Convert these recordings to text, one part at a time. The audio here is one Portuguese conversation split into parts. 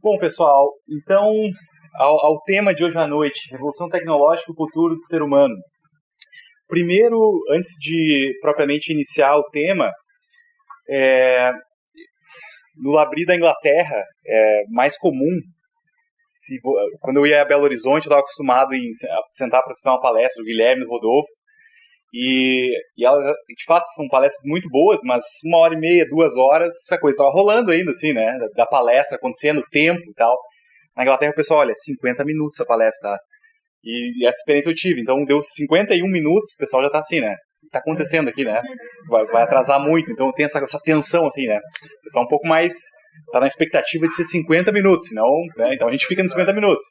Bom, pessoal, então, ao tema de hoje à noite, Revolução Tecnológica e o Futuro do Ser Humano. Primeiro, antes de propriamente iniciar o tema, no Labri da Inglaterra, é mais comum, quando eu ia a Belo Horizonte, eu estava acostumado em sentar para assistir uma palestra do Guilherme e do Rodolfo, e elas, de fato, são palestras muito boas, mas 1h30, 2 horas, essa coisa estava rolando ainda, assim, né, da palestra, acontecendo, tempo e tal. Na Inglaterra o pessoal, olha, 50 minutos a palestra, tá? E essa experiência eu tive, então deu 51 minutos, o pessoal já tá assim, né, tá acontecendo aqui, né, vai atrasar muito, então tem essa tensão, assim, né, o pessoal um pouco mais, tá na expectativa de ser 50 minutos, senão, né, então a gente fica nos 50 minutos.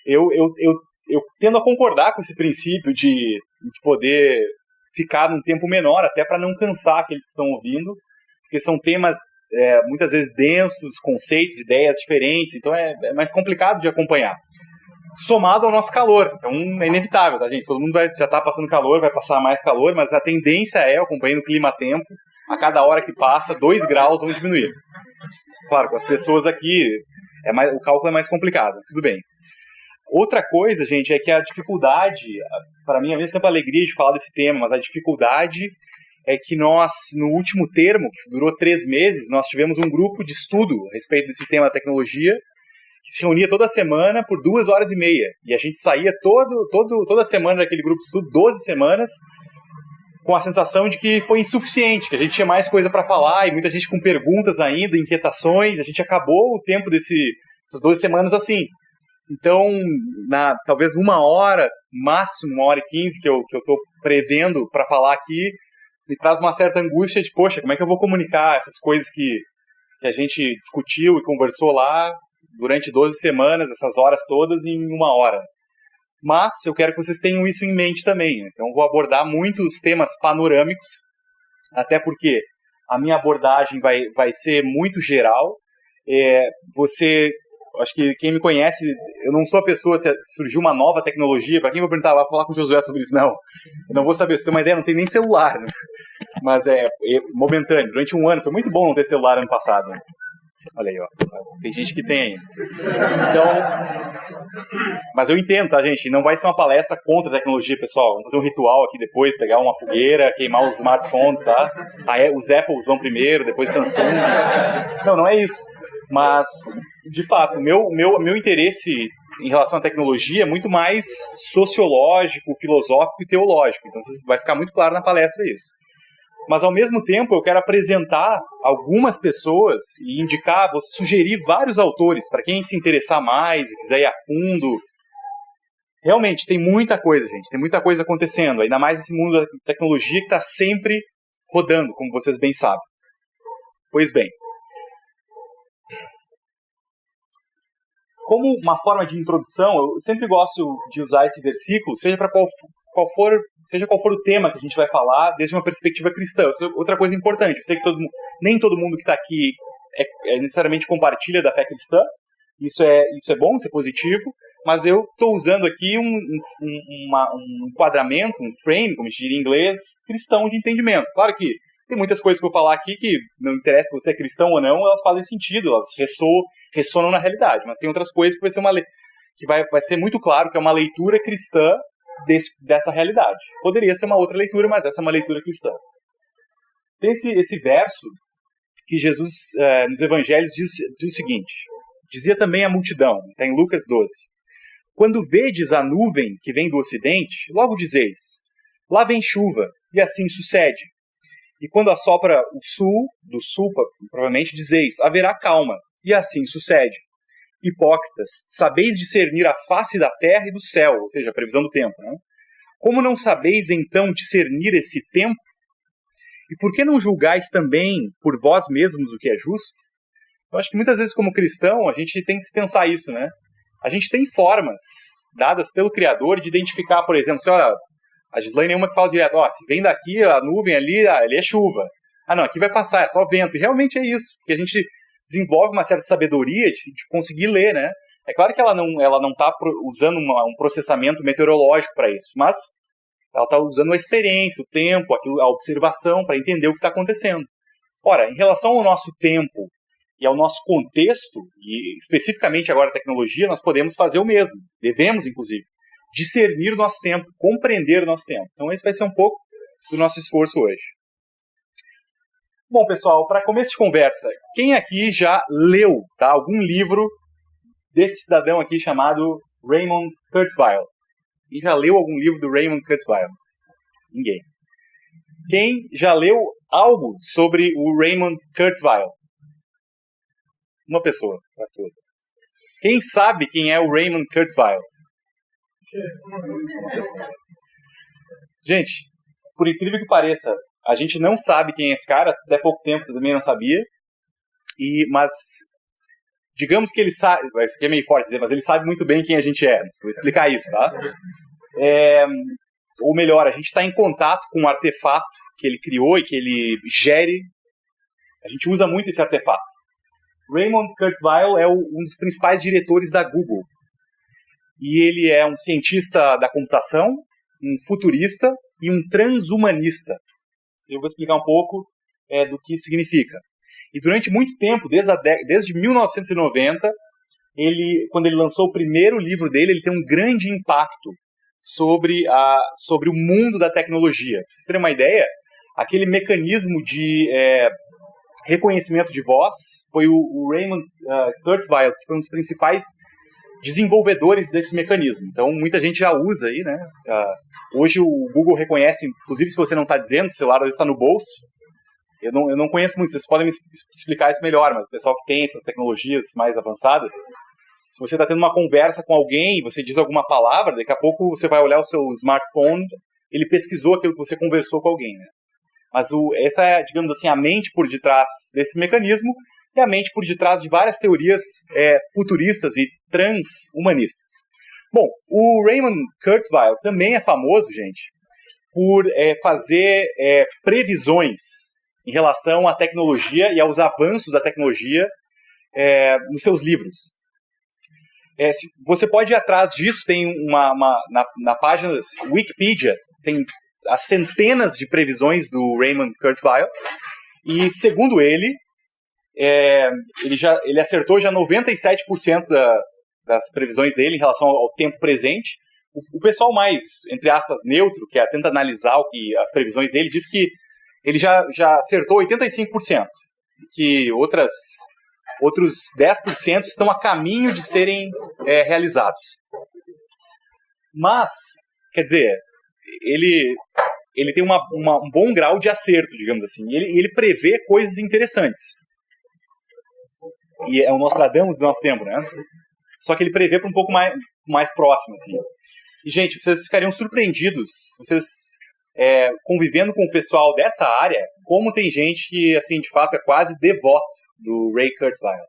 Eu tendo a concordar com esse princípio de poder ficar num tempo menor, até para não cansar aqueles que estão ouvindo, porque são temas muitas vezes densos, conceitos, ideias diferentes, então é mais complicado de acompanhar. Somado ao nosso calor, então é inevitável, tá, gente? Todo mundo já está passando calor, vai passar mais calor, mas a tendência acompanhando o clima-tempo, a cada hora que passa, 2 graus vão diminuir. Claro, com as pessoas aqui, o cálculo é mais complicado, mas tudo bem. Outra coisa, gente, é que a dificuldade, para mim, é mesmo tempo a alegria de falar desse tema, mas a dificuldade é que nós, no último termo, que durou 3 meses, nós tivemos um grupo de estudo a respeito desse tema da tecnologia, que se reunia toda semana por 2h30, e a gente saía toda semana daquele grupo de estudo, 12 semanas, com a sensação de que foi insuficiente, que a gente tinha mais coisa para falar, e muita gente com perguntas ainda, inquietações, a gente acabou o tempo dessas 12 semanas assim. Então, talvez 1 hora, máximo 1h15 que eu estou prevendo para falar aqui, me traz uma certa angústia de, poxa, como é que eu vou comunicar essas coisas que a gente discutiu e conversou lá durante 12 semanas, essas horas todas, em 1 hora. Mas eu quero que vocês tenham isso em mente também. Então, eu vou abordar muitos temas panorâmicos, até porque a minha abordagem vai ser muito geral. Acho que quem me conhece, eu não sou a pessoa, se surgiu uma nova tecnologia, para quem eu vou perguntar, vai falar com o Josué sobre isso, não. Eu não vou saber, se tem uma ideia, não tem nem celular, né? Mas é momentâneo, durante 1 ano, foi muito bom não ter celular ano passado, né? Olha aí, ó, tem gente que tem ainda. Então, mas eu entendo, tá, gente? Não vai ser uma palestra contra a tecnologia, pessoal. Vamos fazer um ritual aqui depois, pegar uma fogueira, queimar os smartphones, tá? Os Apples vão primeiro, depois Samsung. Não é isso. Mas, de fato, meu interesse em relação à tecnologia é muito mais sociológico, filosófico e teológico. Então, vai ficar muito claro na palestra isso. Mas, ao mesmo tempo, eu quero apresentar algumas pessoas e vou sugerir vários autores, para quem se interessar mais e quiser ir a fundo. Realmente, tem muita coisa, gente. Tem muita coisa acontecendo. Ainda mais nesse mundo da tecnologia que está sempre rodando, como vocês bem sabem. Pois bem. Como uma forma de introdução, eu sempre gosto de usar esse versículo, seja qual for o tema que a gente vai falar, desde uma perspectiva cristã. Isso é outra coisa importante. Eu sei que nem todo mundo que está aqui necessariamente compartilha da fé cristã. Isso é bom, isso é positivo. Mas eu estou usando aqui um enquadramento, um frame, como a gente diria em inglês, cristão de entendimento. Claro que tem muitas coisas que eu vou falar aqui que não interessa se você é cristão ou não, elas fazem sentido, elas ressonam na realidade. Mas tem outras coisas que vai ser muito claro que é uma leitura cristã dessa realidade. Poderia ser uma outra leitura, mas essa é uma leitura cristã. Tem esse verso que Jesus, nos evangelhos, diz o seguinte: dizia também a multidão, está em Lucas 12, quando vedes a nuvem que vem do ocidente, logo dizeis, lá vem chuva, e assim sucede. E quando assopra do sul, provavelmente dizeis, haverá calma, e assim sucede. Hipócritas, sabeis discernir a face da terra e do céu, ou seja, a previsão do tempo, né? Como não sabeis, então, discernir esse tempo? E por que não julgais também por vós mesmos o que é justo? Eu acho que muitas vezes, como cristão, a gente tem que pensar isso, né? A gente tem formas dadas pelo Criador de identificar, por exemplo, olha, a Gislaine é uma que fala direto, se vem daqui a nuvem ali é chuva. Não, aqui vai passar, é só vento. E realmente é isso, porque a gente desenvolve uma certa sabedoria de conseguir ler, né? É claro que ela não está usando um processamento meteorológico para isso, mas ela está usando a experiência, o tempo, a observação para entender o que está acontecendo. Ora, em relação ao nosso tempo e ao nosso contexto, e especificamente agora a tecnologia, nós podemos fazer o mesmo. Devemos, inclusive, discernir o nosso tempo, compreender o nosso tempo. Então esse vai ser um pouco do nosso esforço hoje. Bom, pessoal, para começo de conversa, quem aqui já leu, tá, algum livro desse cidadão aqui chamado Raymond Kurzweil? Quem já leu algum livro do Raymond Kurzweil? Ninguém. Quem já leu algo sobre o Raymond Kurzweil? Uma pessoa. Para toda. Quem sabe quem é o Raymond Kurzweil? Gente, por incrível que pareça, a gente não sabe quem é esse cara, até pouco tempo também não sabia, mas digamos que ele sabe, isso aqui é meio forte dizer, mas ele sabe muito bem quem a gente é. Vou explicar isso, tá? Ou melhor, a gente está em contato com um artefato que ele criou e que ele gere. A gente usa muito esse artefato. Raymond Kurzweil é um dos principais diretores da Google. E ele é um cientista da computação, um futurista e um transhumanista. Eu vou explicar um pouco do que isso significa. E durante muito tempo, desde 1990, quando ele lançou o primeiro livro dele, ele tem um grande impacto sobre o mundo da tecnologia. Para vocês terem uma ideia, aquele mecanismo de reconhecimento de voz foi o Raymond Kurzweil, que foi um dos principais desenvolvedores desse mecanismo. Então, muita gente já usa aí, né? Hoje o Google reconhece, inclusive se você não está dizendo, o celular às vezes está no bolso. Eu não conheço muito, vocês podem me explicar isso melhor, mas o pessoal que tem essas tecnologias mais avançadas, se você está tendo uma conversa com alguém, você diz alguma palavra, daqui a pouco você vai olhar o seu smartphone, ele pesquisou aquilo que você conversou com alguém, né? Mas essa é, digamos assim, a mente por detrás desse mecanismo e a mente por detrás de várias teorias futuristas e transhumanistas. Bom, o Raymond Kurzweil também é famoso, gente, por fazer previsões em relação à tecnologia e aos avanços da tecnologia nos seus livros. Você pode ir atrás disso, tem na página Wikipedia, tem as centenas de previsões do Raymond Kurzweil, e segundo ele acertou já 97% das previsões dele em relação ao tempo presente. O pessoal mais, entre aspas, neutro, que tenta analisar as previsões dele, diz que ele já acertou 85%, que outros 10% estão a caminho de serem realizados. Mas, quer dizer, ele tem um bom grau de acerto, digamos assim. Ele prevê coisas interessantes. E é o Nostradamus do nosso tempo, né? Só que ele prevê para um pouco mais próximo, assim. E, gente, vocês ficariam surpreendidos, vocês convivendo com o pessoal dessa área, como tem gente que, assim, de fato, é quase devoto do Ray Kurzweil.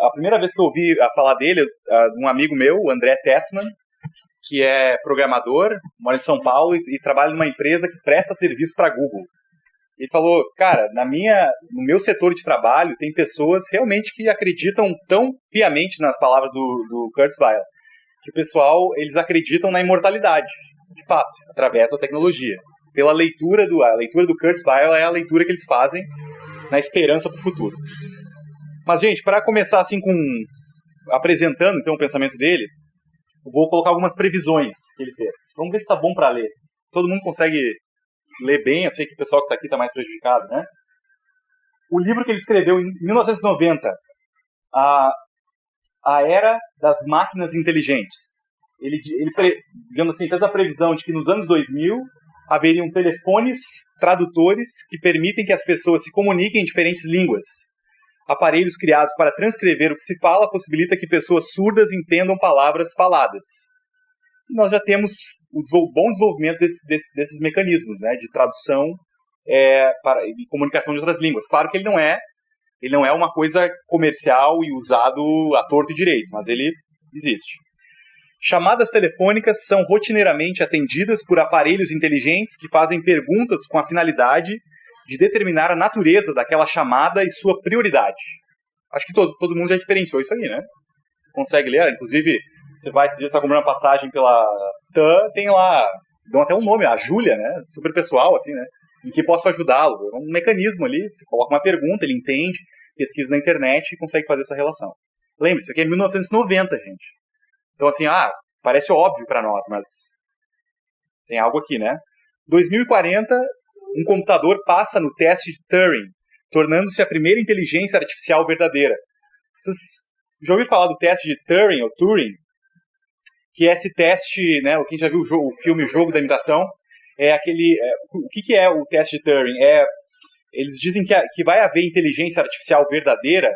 A primeira vez que eu ouvi falar dele, um amigo meu, o André Tessman, que é programador, mora em São Paulo e trabalha numa empresa que presta serviço para a Google. Ele falou, cara, no meu setor de trabalho tem pessoas realmente que acreditam tão piamente nas palavras do Kurzweil, que o pessoal, eles acreditam na imortalidade, de fato, através da tecnologia. Pela a leitura do Kurzweil é a leitura que eles fazem na esperança para o futuro. Mas, gente, para começar assim apresentando então o pensamento dele, eu vou colocar algumas previsões que ele fez. Vamos ver se está bom para ler. Todo mundo consegue ler bem, eu sei que o pessoal que está aqui está mais prejudicado, né? O livro que ele escreveu em 1990, A Era das Máquinas Inteligentes. Ele digamos assim, fez a previsão de que nos anos 2000 haveriam telefones tradutores que permitem que as pessoas se comuniquem em diferentes línguas. Aparelhos criados para transcrever o que se fala possibilita que pessoas surdas entendam palavras faladas. E nós já temos bom desenvolvimento desses mecanismos, né, de tradução e comunicação de outras línguas. Claro que ele não é uma coisa comercial e usado à torto e direito, mas ele existe. Chamadas telefônicas são rotineiramente atendidas por aparelhos inteligentes que fazem perguntas com a finalidade de determinar a natureza daquela chamada e sua prioridade. Acho que todo mundo já experienciou isso aí, né? Você consegue ler, inclusive, você está comprando uma passagem pela TAM, tem lá, dão até um nome, a Júlia, né? Super pessoal, assim, né? Em que posso ajudá-lo? É um mecanismo ali, você coloca uma pergunta, ele entende. pesquisa na internet e consegue fazer essa relação. Lembre-se, isso aqui é 1990, gente. Então, assim, parece óbvio para nós, mas tem algo aqui, né? 2040, um computador passa no teste de Turing, tornando-se a primeira inteligência artificial verdadeira. Vocês já ouviram falar do teste de Turing, ou Turing? Que é esse teste, né? Quem já viu o filme O Jogo da Imitação, é aquele... o que é o teste de Turing? Eles dizem que vai haver inteligência artificial verdadeira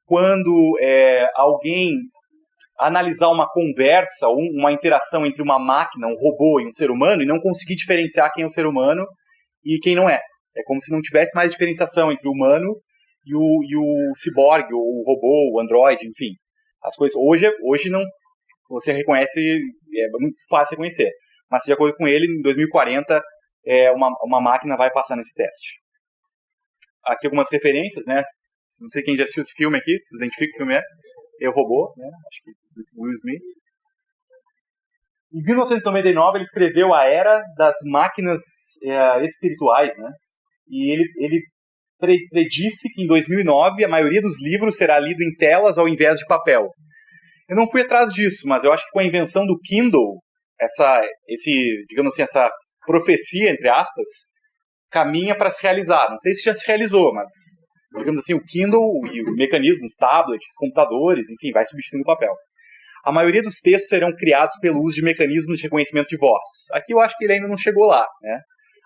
quando alguém analisar uma conversa, uma interação entre uma máquina, um robô e um ser humano, e não conseguir diferenciar quem é o ser humano e quem não é. É como se não tivesse mais diferenciação entre o humano e o ciborgue, o robô, o androide, enfim. As coisas hoje não, você reconhece, é muito fácil reconhecer. Mas de acordo com ele, em 2040, uma máquina vai passar nesse teste. Aqui algumas referências, né? Não sei quem já assistiu esse filme aqui, se identifica que filme é. Eu, Robô, né? Acho que Will Smith. Em 1999, ele escreveu A Era das Máquinas Espirituais, né? E ele predisse que em 2009 a maioria dos livros será lido em telas ao invés de papel. Eu não fui atrás disso, mas eu acho que com a invenção do Kindle, digamos assim, essa profecia, entre aspas, caminha para se realizar. Não sei se já se realizou, mas, digamos assim, o Kindle e o mecanismo, os tablets, computadores, enfim, vai substituindo o papel. A maioria dos textos serão criados pelo uso de mecanismos de reconhecimento de voz. Aqui eu acho que ele ainda não chegou lá, né?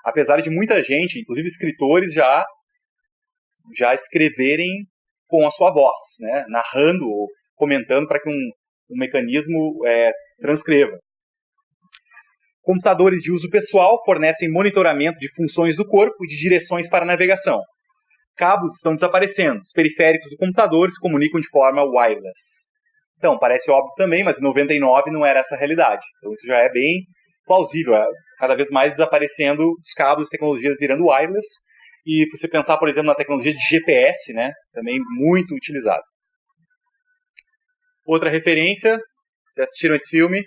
Apesar de muita gente, inclusive escritores, já escreverem com a sua voz, né? Narrando ou comentando para que um mecanismo transcreva. Computadores de uso pessoal fornecem monitoramento de funções do corpo e de direções para navegação. Cabos estão desaparecendo. Os periféricos do computador se comunicam de forma wireless. Então, parece óbvio também, mas em 99 não era essa a realidade. Então isso já é bem plausível. Cada vez mais desaparecendo os cabos e tecnologias virando wireless. E você pensar, por exemplo, na tecnologia de GPS, né? Também muito utilizada. Outra referência, vocês assistiram esse filme?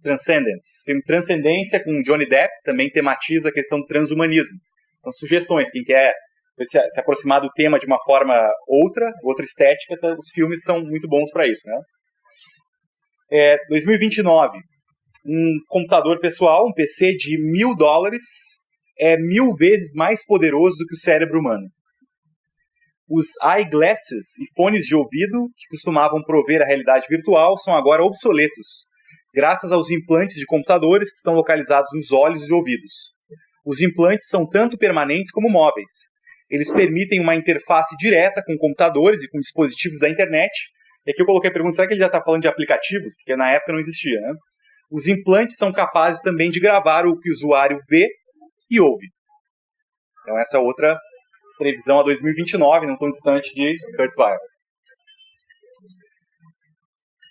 Transcendence. Filme Transcendência com Johnny Depp, também tematiza a questão do transhumanismo. Então, sugestões, quem quer se aproximar do tema de uma forma outra estética, os filmes são muito bons para isso, né? 2029, um computador pessoal, um PC de $1.000, é 1000 vezes mais poderoso do que o cérebro humano. Os eyeglasses e fones de ouvido, que costumavam prover a realidade virtual, são agora obsoletos, graças aos implantes de computadores que estão localizados nos olhos e ouvidos. Os implantes são tanto permanentes como móveis. Eles permitem uma interface direta com computadores e com dispositivos da internet. E aqui eu coloquei a pergunta, será que ele já está falando de aplicativos? Porque na época não existia, né? Os implantes são capazes também de gravar o que o usuário vê e ouve. Então essa é outra previsão a 2029, não tão distante de Kurzweil.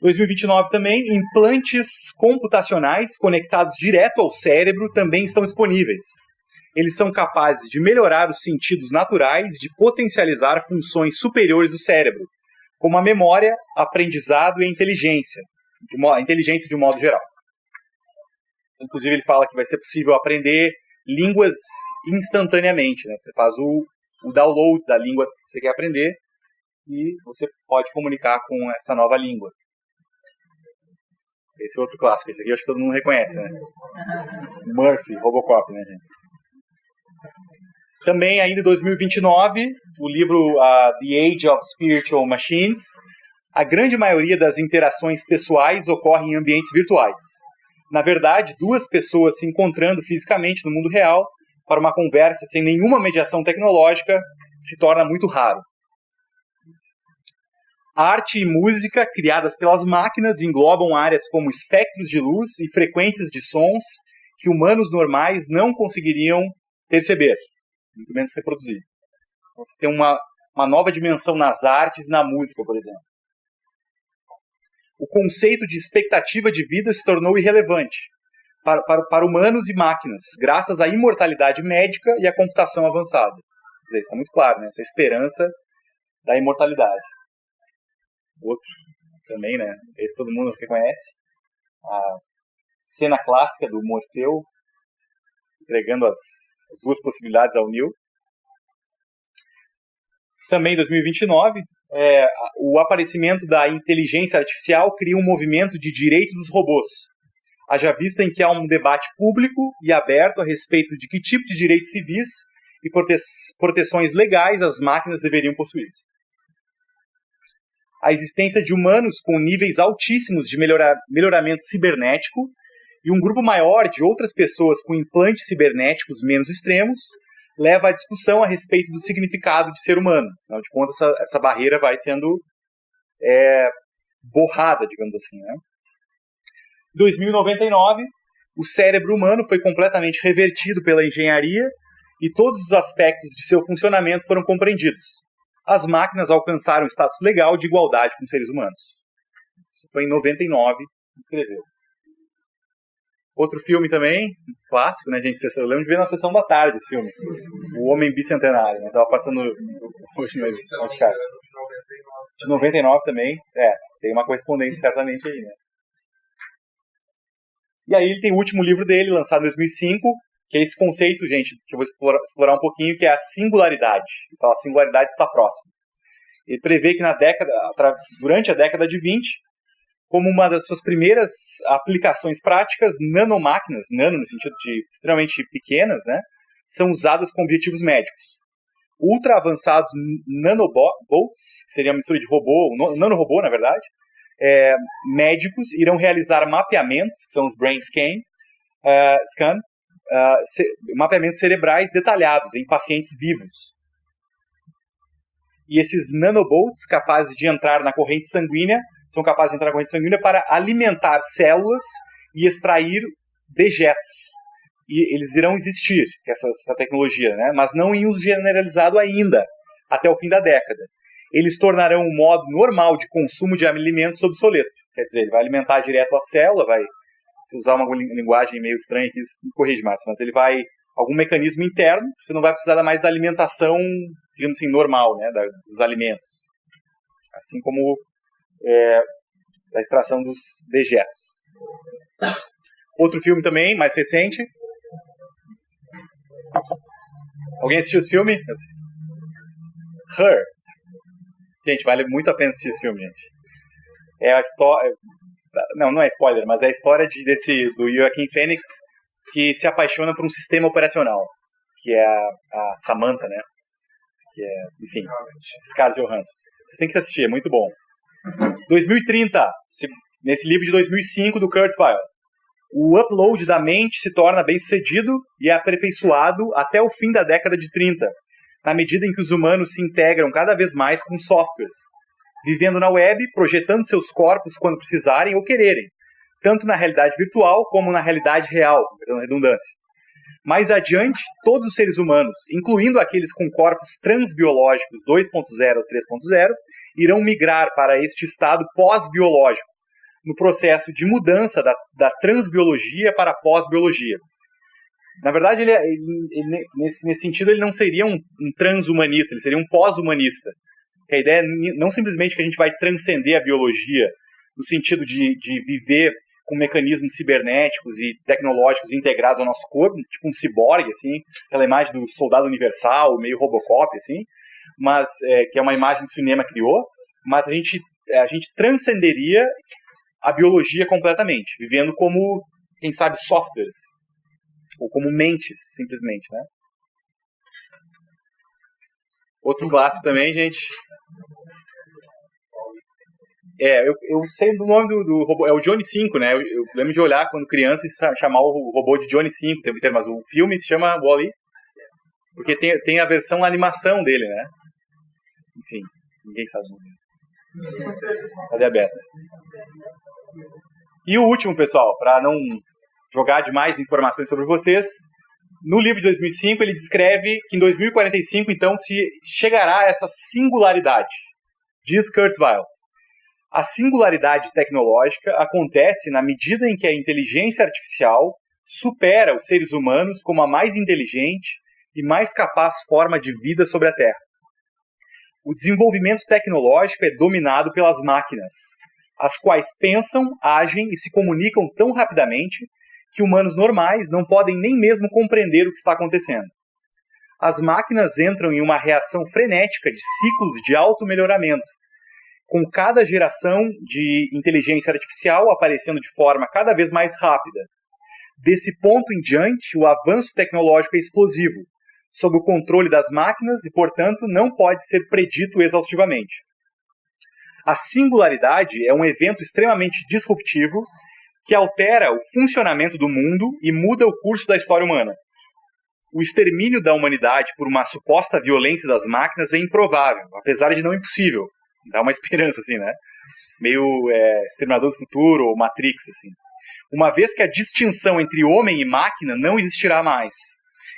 2029 também, implantes computacionais conectados direto ao cérebro também estão disponíveis. Eles são capazes de melhorar os sentidos naturais e de potencializar funções superiores do cérebro, como a memória, aprendizado e a inteligência de um modo geral. Inclusive ele fala que vai ser possível aprender línguas instantaneamente, né? Você faz o download da língua que você quer aprender e você pode comunicar com essa nova língua. Esse é outro clássico, esse aqui eu acho que todo mundo reconhece, né? Murphy, Robocop, né, gente? Também, ainda em 2029, o livro The Age of Spiritual Machines, a grande maioria das interações pessoais ocorre em ambientes virtuais. Na verdade, duas pessoas se encontrando fisicamente no mundo real para uma conversa sem nenhuma mediação tecnológica se torna muito raro. Arte e música criadas pelas máquinas englobam áreas como espectros de luz e frequências de sons que humanos normais não conseguiriam perceber, muito menos reproduzir. Então, você tem uma nova dimensão nas artes e na música, por exemplo. O conceito de expectativa de vida se tornou irrelevante para humanos e máquinas, graças à imortalidade médica e à computação avançada. Quer dizer, isso está muito claro, né? Essa esperança da imortalidade. Outro também, né? Esse todo mundo reconhece. A cena clássica do Morfeu entregando as duas possibilidades ao Neo. Também em 2029, o aparecimento da inteligência artificial cria um movimento de direito dos robôs. Haja vista em que há um debate público e aberto a respeito de que tipo de direitos civis e proteções legais as máquinas deveriam possuir. A existência de humanos com níveis altíssimos de melhoramento cibernético e um grupo maior de outras pessoas com implantes cibernéticos menos extremos leva à discussão a respeito do significado de ser humano. Afinal de contas, essa barreira vai sendo borrada, digamos assim, né? Em 2099, o cérebro humano foi completamente revertido pela engenharia e todos os aspectos de seu funcionamento foram compreendidos. As máquinas alcançaram o status legal de igualdade com os seres humanos. Isso foi em 99 que escreveu. Outro filme também, clássico, né, gente? Eu lembro de ver na sessão da tarde esse filme. O Homem Bicentenário, né? Tava passando hoje mas cara. De 99 também. Tem uma correspondência certamente aí, né? E aí ele tem o último livro dele, lançado em 2005, que é esse conceito, gente, que eu vou explorar um pouquinho, que é a singularidade. Ele fala, a singularidade está próxima. Ele prevê que durante a década de 20, como uma das suas primeiras aplicações práticas, nanomáquinas, nano no sentido de extremamente pequenas, né, são usadas com objetivos médicos. Ultra avançados nanobots, que seria uma mistura de robô, nanorobô, na verdade, médicos irão realizar mapeamentos, que são os brain scan, mapeamentos cerebrais detalhados em pacientes vivos. E esses nanobots, capazes de entrar na corrente sanguínea, são capazes de entrar na corrente sanguínea para alimentar células e extrair dejetos. E eles irão existir, essa tecnologia, né? Mas não em uso generalizado ainda, até o fim da década. Eles tornarão um modo normal de consumo de alimentos obsoleto. Quer dizer, ele vai alimentar direto a célula, se usar uma linguagem meio estranha aqui, me corrige, Márcio, mas ele vai, algum mecanismo interno, você não vai precisar mais da alimentação, digamos assim, normal, né, dos alimentos. Assim como da extração dos dejetos. Outro filme também, mais recente. Alguém assistiu esse filme? Her. Gente, vale muito a pena assistir esse filme, gente. É a história... Não é spoiler, mas é a história do Joaquin Phoenix que se apaixona por um sistema operacional, que é a Samantha, né? Que é, enfim, Scarlett Johansson. Vocês têm que assistir, é muito bom. 2030, nesse livro de 2005 do Kurzweil, o upload da mente se torna bem sucedido e é aperfeiçoado até o fim da década de 30, na medida em que os humanos se integram cada vez mais com softwares, vivendo na web, projetando seus corpos quando precisarem ou quererem, tanto na realidade virtual como na realidade real, perdão, redundância. Mais adiante, todos os seres humanos, incluindo aqueles com corpos transbiológicos 2.0 ou 3.0, irão migrar para este estado pós-biológico, no processo de mudança da transbiologia para a pós-biologia. Na verdade, nesse sentido, ele não seria um transhumanista, ele seria um pós-humanista. A ideia é não simplesmente que a gente vai transcender a biologia, no sentido de viver com mecanismos cibernéticos e tecnológicos integrados ao nosso corpo, tipo um ciborgue, assim, aquela imagem do soldado universal, meio Robocop, assim, mas, que é uma imagem que o cinema criou, mas a gente transcenderia a biologia completamente, vivendo como, quem sabe, softwares, ou como mentes, simplesmente, né? Outro clássico também, gente. Eu sei do nome do robô, é o Johnny 5, né? Eu lembro de olhar quando criança e chamar o robô de Johnny 5, mas o filme se chama Wall-E, porque tem a versão animação dele, né? Enfim, ninguém sabe o nome. Cadê a Beta? E o último, pessoal, para não jogar demais informações sobre vocês, no livro de 2005 ele descreve que em 2045 então se chegará a essa singularidade. Diz Kurzweil: a singularidade tecnológica acontece na medida em que a inteligência artificial supera os seres humanos como a mais inteligente e mais capaz forma de vida sobre a Terra. O desenvolvimento tecnológico é dominado pelas máquinas, as quais pensam, agem e se comunicam tão rapidamente que humanos normais não podem nem mesmo compreender o que está acontecendo. as máquinas entram em uma reação frenética de ciclos de auto-melhoramento, com cada geração de inteligência artificial aparecendo de forma cada vez mais rápida. Desse ponto em diante, o avanço tecnológico é explosivo, sob o controle das máquinas e, portanto, não pode ser predito exaustivamente. A singularidade é um evento extremamente disruptivo que altera o funcionamento do mundo e muda o curso da história humana. O extermínio da humanidade por uma suposta violência das máquinas é improvável, apesar de não impossível. Dá uma esperança, assim, né? Meio Exterminador do Futuro ou Matrix, assim. Uma vez que a distinção entre homem e máquina não existirá mais,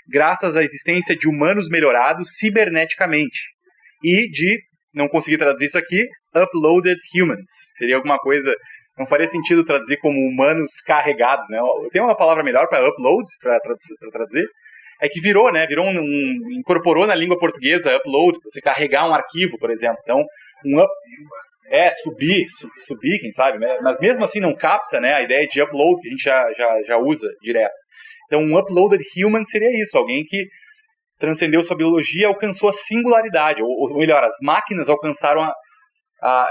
graças à existência de humanos melhorados ciberneticamente e de, não consegui traduzir isso aqui, uploaded humans. Seria alguma coisa, não faria sentido traduzir como humanos carregados, né? Tem uma palavra melhor para upload, para traduzir? É que virou, né? Incorporou na língua portuguesa upload, você carregar um arquivo, por exemplo. Então, subir, quem sabe, né? Mas mesmo assim não capta, né, a ideia de upload, que a gente já usa direto. Então, um uploaded human seria isso, alguém que transcendeu sua biologia e alcançou a singularidade, ou melhor, as máquinas alcançaram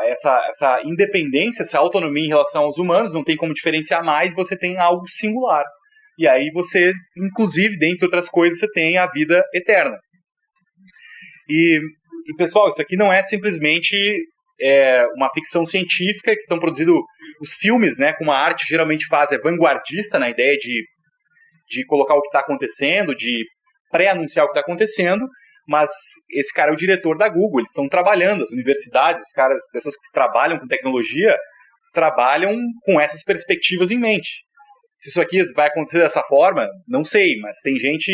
essa independência, essa autonomia em relação aos humanos, não tem como diferenciar mais, você tem algo singular. E aí você, inclusive, dentre outras coisas, você tem a vida eterna. E pessoal, isso aqui não é simplesmente uma ficção científica que estão produzindo os filmes, né, com uma arte geralmente vanguardista na ideia de colocar o que está acontecendo, de pré-anunciar o que está acontecendo, mas esse cara é o diretor da Google, eles estão trabalhando, as universidades, as pessoas que trabalham com tecnologia, trabalham com essas perspectivas em mente. Se isso aqui vai acontecer dessa forma, não sei, mas tem gente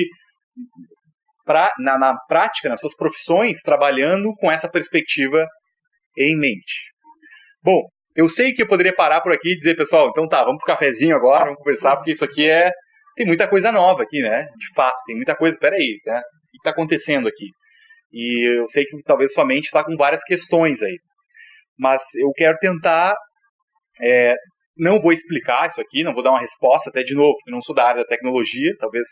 na prática, nas suas profissões, trabalhando com essa perspectiva em mente. Bom, eu sei que eu poderia parar por aqui e dizer, pessoal, então tá, vamos pro cafezinho agora, vamos conversar, porque isso aqui tem muita coisa nova aqui, né? De fato, tem muita coisa, peraí, né? O que está acontecendo aqui? E eu sei que talvez sua mente está com várias questões aí. Mas eu quero tentar... não vou explicar isso aqui, não vou dar uma resposta, até de novo, porque eu não sou da área da tecnologia, talvez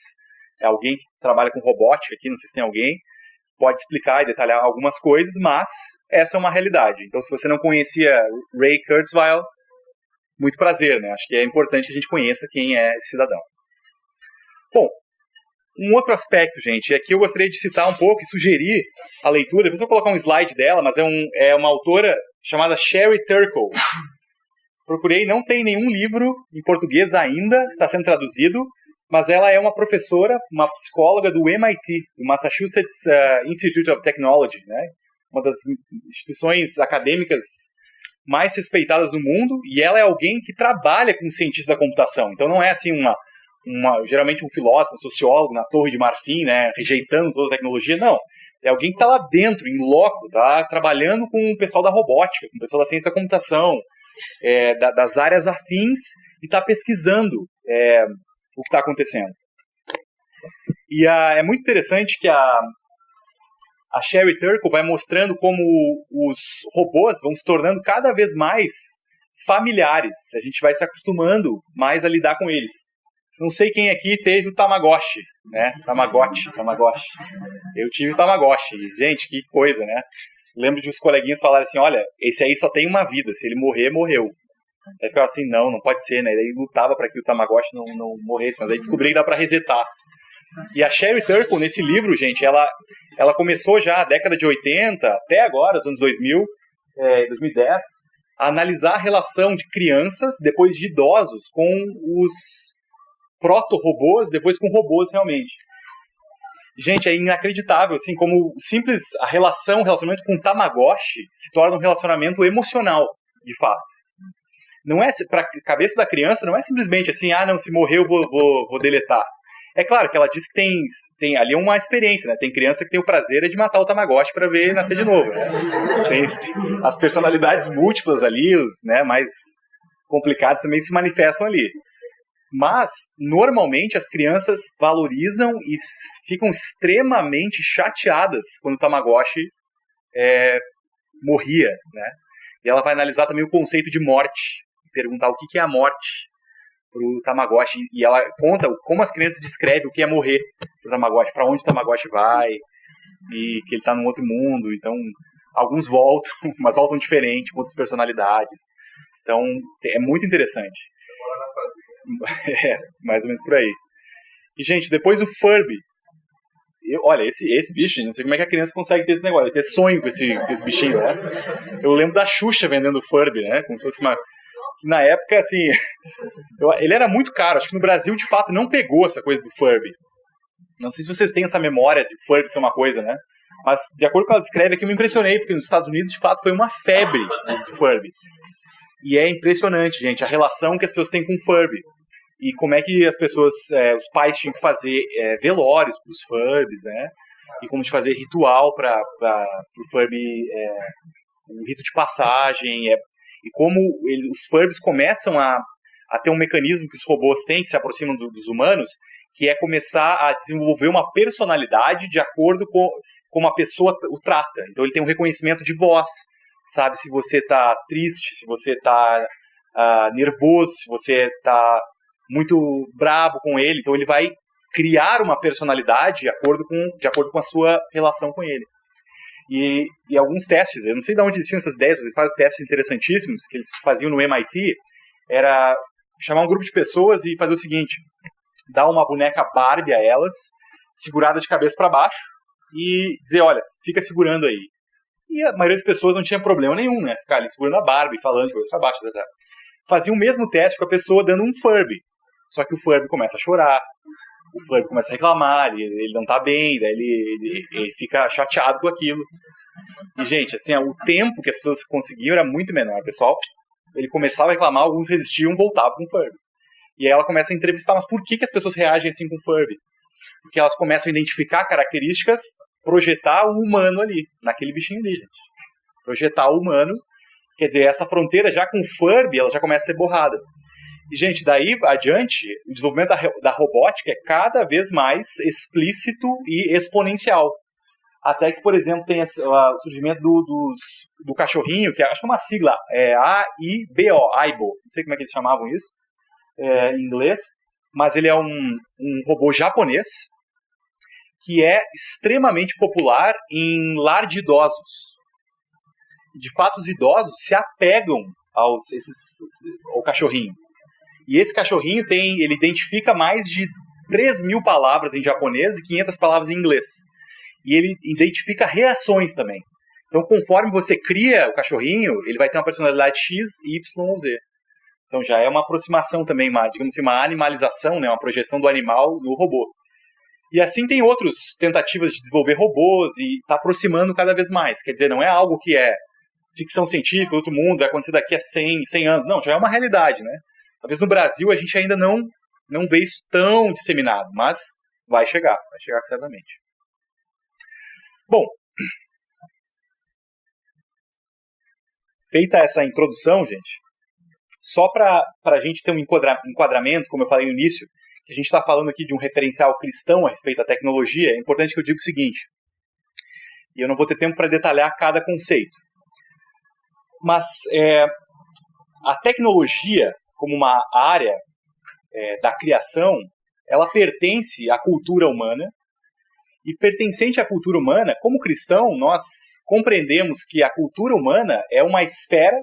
alguém que trabalha com robótica aqui, não sei se tem alguém, pode explicar e detalhar algumas coisas, mas essa é uma realidade. Então, se você não conhecia Ray Kurzweil, muito prazer, né? Acho que é importante que a gente conheça quem é esse cidadão. Bom, um outro aspecto, gente, é que eu gostaria de citar um pouco e sugerir a leitura, depois eu vou colocar um slide dela, mas é uma autora chamada Sherry Turkle. Procurei, não tem nenhum livro em português ainda, está sendo traduzido, mas ela é uma professora, uma psicóloga do MIT, do Massachusetts Institute of Technology, né? Uma das instituições acadêmicas mais respeitadas no mundo, e ela é alguém que trabalha com cientistas da computação. Então não é assim geralmente um filósofo, um sociólogo na Torre de Marfim, né, rejeitando toda a tecnologia, não. É alguém que está lá dentro, em loco, tá trabalhando com o pessoal da robótica, com o pessoal da ciência da computação, das áreas afins, e está pesquisando o que está acontecendo. E é muito interessante que a Sherry Turkle vai mostrando como os robôs vão se tornando cada vez mais familiares. A gente vai se acostumando mais a lidar com eles. Não sei quem aqui teve o Tamagotchi, né? Tamagotchi. Eu tive o Tamagotchi. Gente, que coisa, né? Lembro de uns coleguinhas falarem assim, olha, esse aí só tem uma vida, se ele morrer, morreu. Aí ficava assim, não pode ser, né? E daí lutava para que o Tamagotchi não morresse, mas aí descobri que dá para resetar. E a Sherry Turkle, nesse livro, gente, ela começou já na década de 80, até agora, os anos 2000, 2010, a analisar a relação de crianças, depois de idosos, com os proto-robôs, depois com robôs realmente. Gente, é inacreditável, assim, como simples relacionamento com o Tamagotchi se torna um relacionamento emocional, de fato. Não é, para a cabeça da criança, não é simplesmente assim, não, se morrer eu vou deletar. É claro que ela diz que tem ali uma experiência, né? Tem criança que tem o prazer de matar o Tamagotchi para ver nascer de novo, né? Tem as personalidades múltiplas ali, os, né, mais complicados também se manifestam ali. Mas, normalmente, as crianças valorizam e ficam extremamente chateadas quando o Tamagotchi morria, né? E ela vai analisar também o conceito de morte, perguntar o que é a morte. pro Tamagotchi, e ela conta como as crianças descrevem o que é morrer pro Tamagotchi, para onde o Tamagotchi vai, e que ele tá num outro mundo. Então, alguns voltam, mas voltam diferente, com outras personalidades. Então, é muito interessante. É, mais ou menos por aí. E, gente, depois o Furby. Olha, esse bicho, não sei como é que a criança consegue ter esse negócio, ter sonho com esse bichinho, né? Eu lembro da Xuxa vendendo Furby, né? Como se fosse uma... Na época, assim, ele era muito caro. Acho que no Brasil, de fato, não pegou essa coisa do Furby. Não sei se vocês têm essa memória de Furby ser uma coisa, né? Mas, de acordo com o que ela descreve aqui, eu me impressionei, porque nos Estados Unidos, de fato, foi uma febre de Furby. E é impressionante, gente, a relação que as pessoas têm com Furby. E como é que as pessoas, os pais tinham que fazer velórios para os Furbies, né? E como de fazer ritual para o Furby, um rito de passagem. E como os Furbies começam a ter um mecanismo que os robôs têm, que se aproximam dos humanos, que é começar a desenvolver uma personalidade de acordo com como a pessoa o trata. Então ele tem um reconhecimento de voz, sabe se você está triste, se você está nervoso, se você está muito brabo com ele. Então ele vai criar uma personalidade de acordo com a sua relação com ele. E alguns testes, eu não sei de onde eles tinham essas ideias, eles fazem testes interessantíssimos que eles faziam no MIT, era chamar um grupo de pessoas e fazer o seguinte: dar uma boneca Barbie a elas, segurada de cabeça para baixo, e dizer, olha, fica segurando aí. E a maioria das pessoas não tinha problema nenhum, né? Ficar ali segurando a Barbie, falando de cabeça para baixo. Etc. Fazia o mesmo teste com a pessoa dando um Furby. Só que o Furby começa a chorar, o Furby começa a reclamar, ele não tá bem, daí ele fica chateado com aquilo. E, gente, assim, o tempo que as pessoas conseguiam era muito menor. O pessoal, ele começava a reclamar, alguns resistiam, voltavam com o Furby. E aí ela começa a entrevistar, mas por que as pessoas reagem assim com o Furby? Porque elas começam a identificar características, projetar o humano ali, naquele bichinho ali, gente. Projetar o humano, quer dizer, essa fronteira já com o Furby, ela já começa a ser borrada. E, gente, daí adiante, o desenvolvimento da robótica é cada vez mais explícito e exponencial. Até que, por exemplo, tem o surgimento do cachorrinho, que acho que é uma sigla, AIBO, AIBO, não sei como é que eles chamavam isso em inglês, mas ele é um robô japonês que é extremamente popular em lar de idosos. De fato, os idosos se apegam ao cachorrinho. E esse cachorrinho ele identifica mais de 3.000 palavras em japonês e 500 palavras em inglês. E ele identifica reações também. Então, conforme você cria o cachorrinho, ele vai ter uma personalidade X, Y ou Z. Então, já é uma aproximação também, digamos assim, uma animalização, né, uma projeção do animal no robô. E assim tem outras tentativas de desenvolver robôs e está aproximando cada vez mais. Quer dizer, não é algo que é ficção científica, outro mundo, vai acontecer daqui a 100 anos. Não, já é uma realidade, né? Talvez no Brasil a gente ainda não vê isso tão disseminado, mas vai chegar certamente. Bom, feita essa introdução, gente, só para a gente ter um enquadramento, como eu falei no início, que a gente está falando aqui de um referencial cristão a respeito da tecnologia, é importante que eu diga o seguinte, e eu não vou ter tempo para detalhar cada conceito, mas a tecnologia, como uma área da criação, ela pertence à cultura humana, e pertencente à cultura humana, como cristão, nós compreendemos que a cultura humana é uma esfera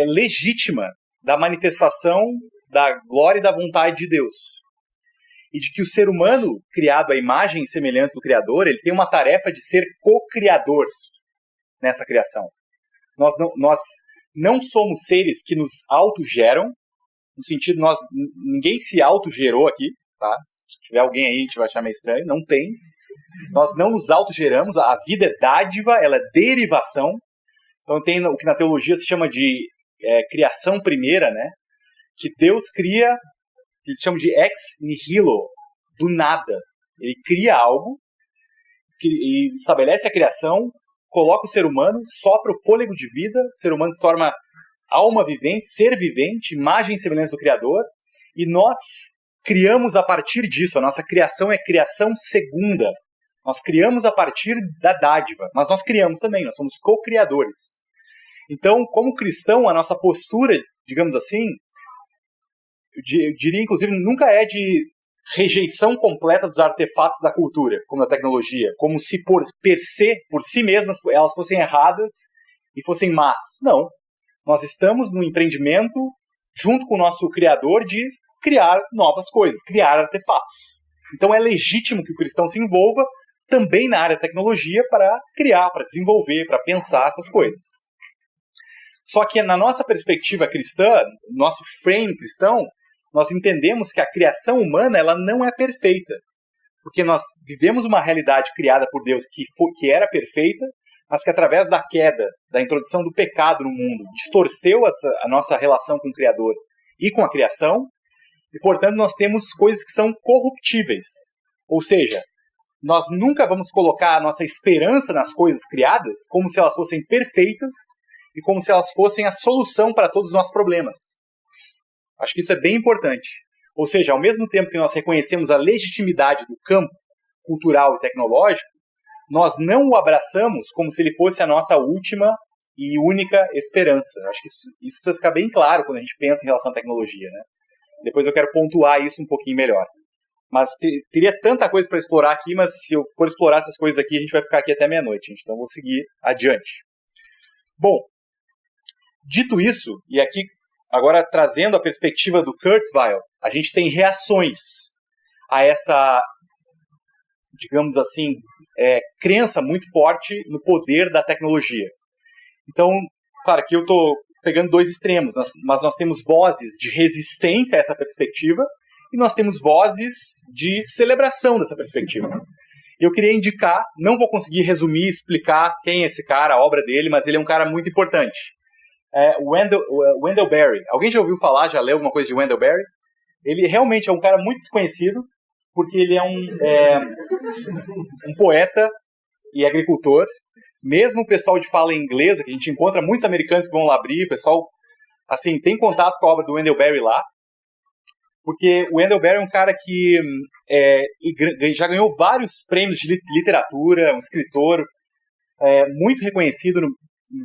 legítima da manifestação da glória e da vontade de Deus. E de que o ser humano, criado à imagem e semelhança do Criador, ele tem uma tarefa de ser co-criador nessa criação. Nós não somos seres que nos autogeram, no sentido, ninguém se autogerou aqui, tá? Se tiver alguém aí que vai achar meio estranho, não tem. Nós não nos autogeramos, a vida é dádiva, ela é derivação. Então tem o que na teologia se chama de criação primeira, né? Que Deus cria, que eles chamam de ex nihilo, do nada. Ele cria algo, e estabelece a criação, coloca o ser humano, sopra o fôlego de vida, o ser humano se torna alma vivente, ser vivente, imagem e semelhança do Criador, e nós criamos a partir disso. A nossa criação é criação segunda. Nós criamos a partir da dádiva, mas nós criamos também, nós somos co-criadores. Então, como cristão, a nossa postura, digamos assim, eu diria, inclusive, nunca é de rejeição completa dos artefatos da cultura, como da tecnologia, como se por si mesmas, elas fossem erradas e fossem más. Não. Nós estamos no empreendimento, junto com o nosso criador, de criar novas coisas, criar artefatos. Então é legítimo que o cristão se envolva também na área da tecnologia para criar, para desenvolver, para pensar essas coisas. Só que na nossa perspectiva cristã, nosso frame cristão, nós entendemos que a criação humana ela não é perfeita. Porque nós vivemos uma realidade criada por Deus que era perfeita, mas que através da queda, da introdução do pecado no mundo, distorceu a nossa relação com o Criador e com a criação, e portanto nós temos coisas que são corruptíveis. Ou seja, nós nunca vamos colocar a nossa esperança nas coisas criadas como se elas fossem perfeitas e como se elas fossem a solução para todos os nossos problemas. Acho que isso é bem importante. Ou seja, ao mesmo tempo que nós reconhecemos a legitimidade do campo cultural e tecnológico, nós não o abraçamos como se ele fosse a nossa última e única esperança. Acho que isso precisa ficar bem claro quando a gente pensa em relação à tecnologia, né? Depois eu quero pontuar isso um pouquinho melhor. Mas teria tanta coisa para explorar aqui, mas se eu for explorar essas coisas aqui, a gente vai ficar aqui até meia-noite. Então eu vou seguir adiante. Bom, dito isso, e aqui agora trazendo a perspectiva do Kurzweil, a gente tem reações a essa, digamos assim, crença muito forte no poder da tecnologia. Então, claro, aqui eu estou pegando dois extremos, mas nós temos vozes de resistência a essa perspectiva e nós temos vozes de celebração dessa perspectiva. Eu queria indicar, não vou conseguir resumir, explicar quem é esse cara, a obra dele, mas ele é um cara muito importante. Wendell Berry. Alguém já ouviu falar, já leu alguma coisa de Wendell Berry? Ele realmente é um cara muito desconhecido, porque ele é um poeta e agricultor. Mesmo o pessoal de fala inglesa, que a gente encontra muitos americanos que vão lá abrir, o pessoal assim, tem contato com a obra do Wendell Berry lá, porque o Wendell Berry é um cara que já ganhou vários prêmios de literatura, um escritor muito reconhecido no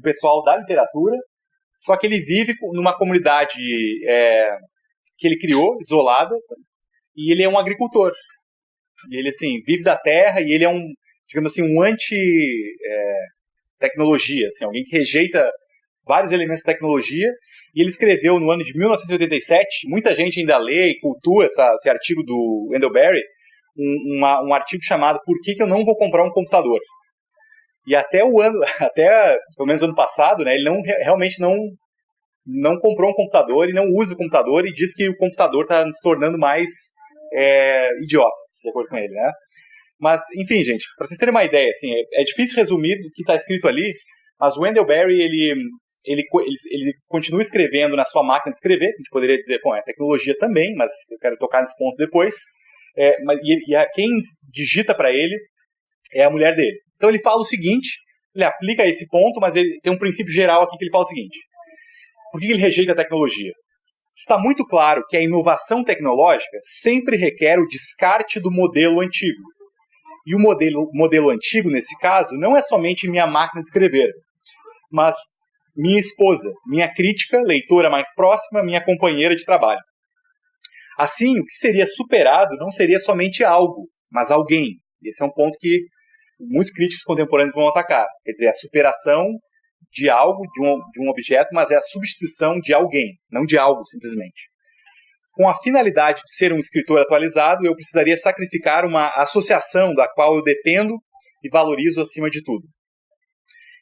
pessoal da literatura, só que ele vive numa comunidade que ele criou, isolada, e ele é um agricultor. E ele, assim, vive da terra e ele é digamos assim, um anti-tecnologia, assim, alguém que rejeita vários elementos da tecnologia, e ele escreveu no ano de 1987, muita gente ainda lê e cultua esse artigo do Wendell Berry, um artigo chamado Por que eu não vou comprar um computador? E até pelo menos ano passado, né, ele realmente não comprou um computador e não usa o computador e diz que o computador está se tornando mais idiotas, de acordo com ele, né? Mas, enfim, gente, para vocês terem uma ideia, assim, é difícil resumir o que está escrito ali, mas o Wendell Berry, ele continua escrevendo na sua máquina de escrever, a gente poderia dizer, é tecnologia também, mas eu quero tocar nesse ponto depois, quem digita para ele é a mulher dele. Então ele fala o seguinte, ele aplica esse ponto, mas ele tem um princípio geral aqui que ele fala o seguinte: por que ele rejeita a tecnologia? Está muito claro que a inovação tecnológica sempre requer o descarte do modelo antigo. E o modelo antigo, nesse caso, não é somente minha máquina de escrever, mas minha esposa, minha crítica, leitora mais próxima, minha companheira de trabalho. Assim, o que seria superado não seria somente algo, mas alguém. Esse é um ponto que muitos críticos contemporâneos vão atacar. Quer dizer, a superação de algo, de um objeto, mas é a substituição de alguém, não de algo, simplesmente. Com a finalidade de ser um escritor atualizado, eu precisaria sacrificar uma associação da qual eu dependo e valorizo acima de tudo.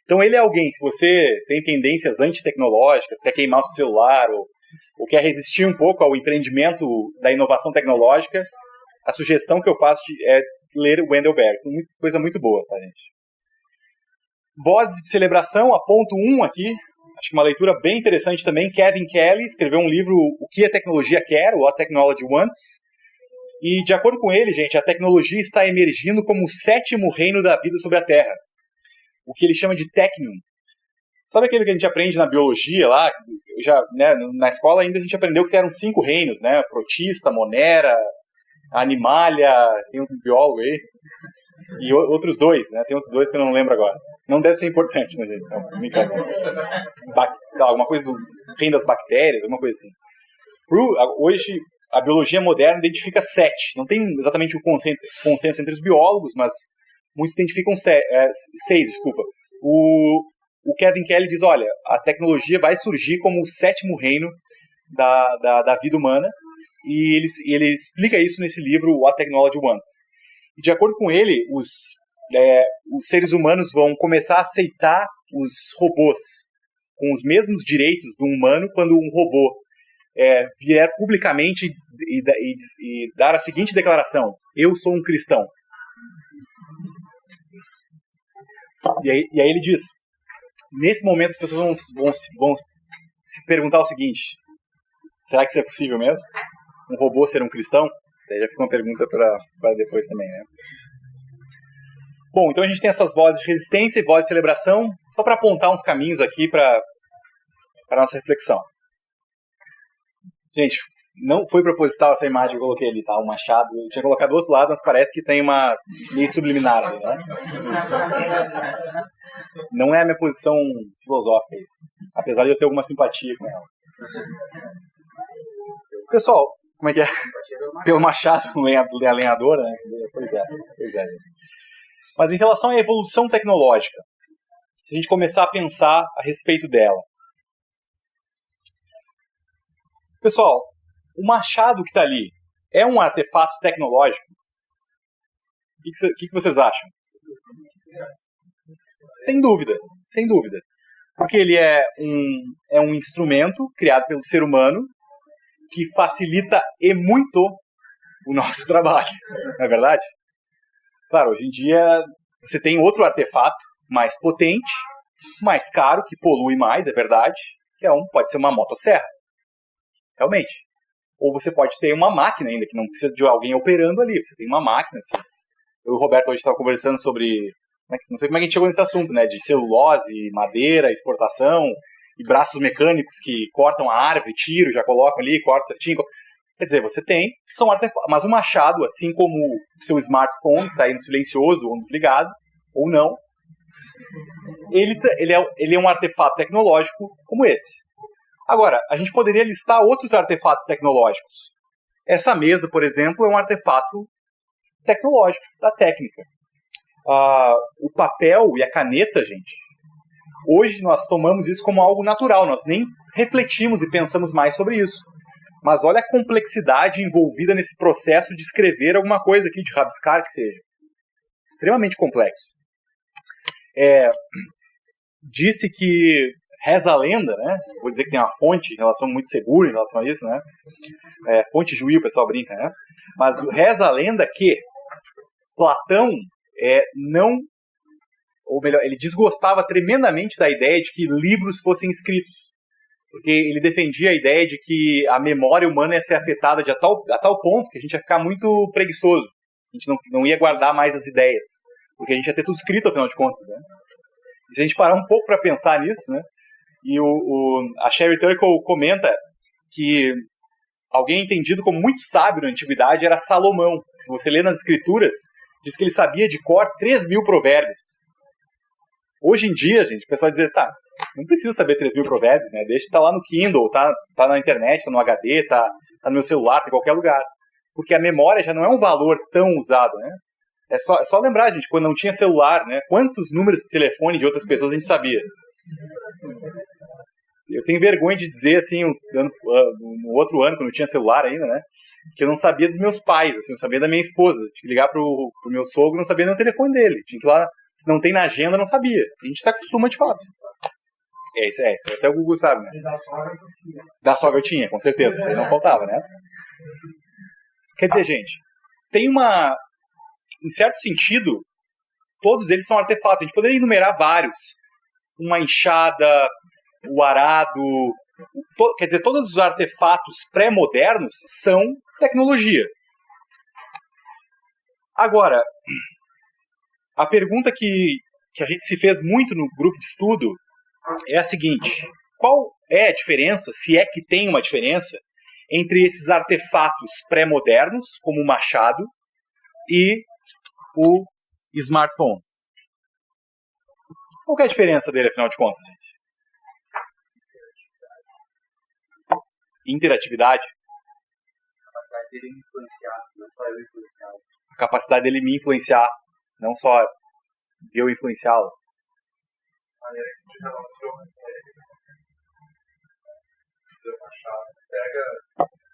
Então ele é alguém, se você tem tendências antitecnológicas, quer queimar o seu celular ou quer resistir um pouco ao empreendimento da inovação tecnológica, a sugestão que eu faço é ler Wendell Berry. Coisa muito boa, tá, gente? Vozes de celebração, a ponto 1 aqui, acho que uma leitura bem interessante também. Kevin Kelly escreveu um livro, O que a Tecnologia Quer, What Technology Wants. E, de acordo com ele, gente, a tecnologia está emergindo como o 7º reino da vida sobre a Terra. O que ele chama de Technium. Sabe aquele que a gente aprende na biologia lá? Na escola ainda a gente aprendeu que eram 5 reinos, né? Protista, Monera, Animalia, tem um biólogo aí. E outros 2, né? Tem outros 2 que eu não lembro agora. Não deve ser importante, né, gente? Não, sei lá, alguma coisa do reino das bactérias, alguma coisa assim. Hoje, a biologia moderna identifica 7. Não tem exatamente um consenso entre os biólogos, mas muitos identificam 6, desculpa. O Kevin Kelly diz, olha, a tecnologia vai surgir como o 7º reino da vida humana, e ele explica isso nesse livro, What Technology Wants. E de acordo com ele, os seres humanos vão começar a aceitar os robôs com os mesmos direitos do humano quando um robô vier publicamente e dar a seguinte declaração: eu sou um cristão. E aí ele diz, nesse momento as pessoas vão se perguntar o seguinte: será que isso é possível mesmo? Um robô ser um cristão? Daí já fica uma pergunta para depois também, né? Bom, então a gente tem essas vozes de resistência e vozes de celebração, só para apontar uns caminhos aqui para a nossa reflexão. Gente, não foi proposital essa imagem que eu coloquei ali, tá? O machado. Eu tinha colocado do outro lado, mas parece que tem uma meio subliminar ali, né? Não é a minha posição filosófica isso, apesar de eu ter alguma simpatia com ela. Pessoal, como é que é? Pelo machado, a lenhadora, né? Pois é. Mas em relação à evolução tecnológica, se a gente começar a pensar a respeito dela. Pessoal, o machado que está ali é um artefato tecnológico? O que vocês acham? Sem dúvida. Porque ele é um instrumento criado pelo ser humano que facilita e muito o nosso trabalho, não é verdade? Claro, hoje em dia você tem outro artefato mais potente, mais caro, que polui mais, é verdade, que pode ser uma motosserra, realmente. Ou você pode ter uma máquina ainda, que não precisa de alguém operando ali, você tem uma máquina. Eu e o Roberto hoje estava conversando sobre, não sei como é que a gente chegou nesse assunto, né, de celulose, madeira, exportação, e braços mecânicos que cortam a árvore, tiram, já colocam ali, cortam certinho. Quer dizer, você tem, são artefatos, mas o machado, assim como o seu smartphone, que está aí no silencioso ou no desligado, ou não, ele é um artefato tecnológico como esse. Agora, a gente poderia listar outros artefatos tecnológicos. Essa mesa, por exemplo, é um artefato tecnológico, da técnica. O papel e a caneta, gente, hoje nós tomamos isso como algo natural, nós nem refletimos e pensamos mais sobre isso. Mas olha a complexidade envolvida nesse processo de escrever alguma coisa aqui, de rabiscar que seja. Extremamente complexo. Disse que reza a lenda, né? Vou dizer que tem uma fonte em relação muito segura em relação a isso, né? Fonte Juí, o pessoal brinca, né? Mas reza a lenda que Platão ele desgostava tremendamente da ideia de que livros fossem escritos. Porque ele defendia a ideia de que a memória humana ia ser afetada a tal ponto que a gente ia ficar muito preguiçoso. A gente não ia guardar mais as ideias. Porque a gente ia ter tudo escrito, afinal de contas, né? E se a gente parar um pouco para pensar nisso, né? E a Sherry Turkle comenta que alguém entendido como muito sábio na antiguidade era Salomão. Se você lê nas escrituras, diz que ele sabia de cor 3.000 provérbios. Hoje em dia, gente, o pessoal diz, não precisa saber 3.000 provérbios, né? Deixa, tá lá no Kindle, tá na internet, tá no HD, tá no meu celular, tá em qualquer lugar. Porque a memória já não é um valor tão usado, né? É só lembrar, gente, quando não tinha celular, né? Quantos números de telefone de outras pessoas a gente sabia? Eu tenho vergonha de dizer, assim, no outro ano, quando eu tinha celular ainda, né? Que eu não sabia dos meus pais, assim, eu sabia da minha esposa. Eu tinha que ligar pro meu sogro, não sabia nem o telefone dele. Tinha que ir lá, se não tem na agenda, não sabia. A gente se acostuma de fato. Isso até o Google sabe, né? E da sogra eu tinha. Da sogra eu tinha, com certeza. Isso aí não faltava, né? Quer dizer, gente, tem em certo sentido, todos eles são artefatos. A gente poderia enumerar vários. Uma enxada, o arado. Quer dizer, todos os artefatos pré-modernos são tecnologia. Agora, a pergunta que a gente se fez muito no grupo de estudo é a seguinte: qual é a diferença, se é que tem uma diferença, entre esses artefatos pré-modernos, como o machado, e o smartphone? Qual que é a diferença dele, afinal de contas, gente? Interatividade. capacidade dele me influenciar, não só eu influenciar. A capacidade dele me influenciar, não só eu influenciá-lo. A maneira que a gente relaciona com ele. Deu uma chave. Pega,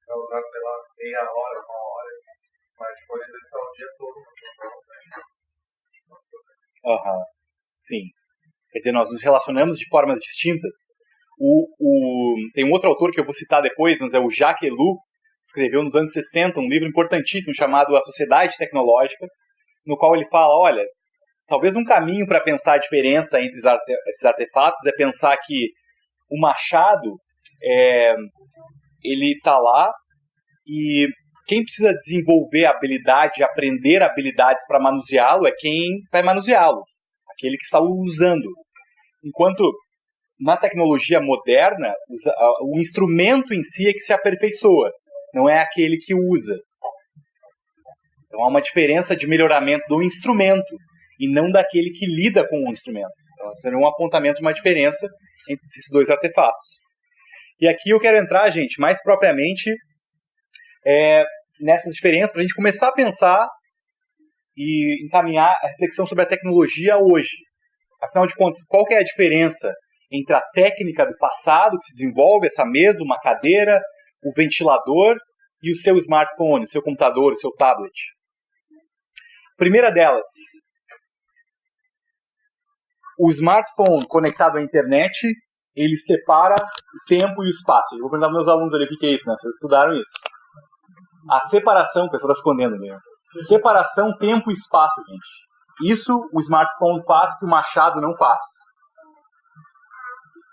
vai usar, sei lá, meia hora, uma hora. O smartphone às vezes está o dia todo no Aham, sim. Quer dizer, nós nos relacionamos de formas distintas. Tem um outro autor que eu vou citar depois, mas é o Jacques Ellul, escreveu nos anos 60 um livro importantíssimo chamado A Sociedade Tecnológica, no qual ele fala, olha, talvez um caminho para pensar a diferença entre esses artefatos é pensar que o machado, ele está lá e quem precisa desenvolver a habilidade, aprender habilidades para manuseá-lo é quem vai manuseá-lo, aquele que está o usando. Enquanto na tecnologia moderna, o instrumento em si é que se aperfeiçoa, não é aquele que usa. Então há uma diferença de melhoramento do instrumento e não daquele que lida com o instrumento. Então seria um apontamento de uma diferença entre esses dois artefatos. E aqui eu quero entrar, gente, mais propriamente nessas diferenças, para a gente começar a pensar e encaminhar a reflexão sobre a tecnologia hoje. Afinal de contas, qual que é a diferença entre a técnica do passado, que se desenvolve, essa mesa, uma cadeira, o ventilador e o seu smartphone, o seu computador, o seu tablet? Primeira delas, o smartphone conectado à internet, ele separa o tempo e o espaço. Eu vou perguntar para meus alunos ali o que é isso, né? Vocês estudaram isso. A separação, o pessoal está escondendo ali, né? Separação, tempo e espaço, gente. Isso o smartphone faz que o machado não faz.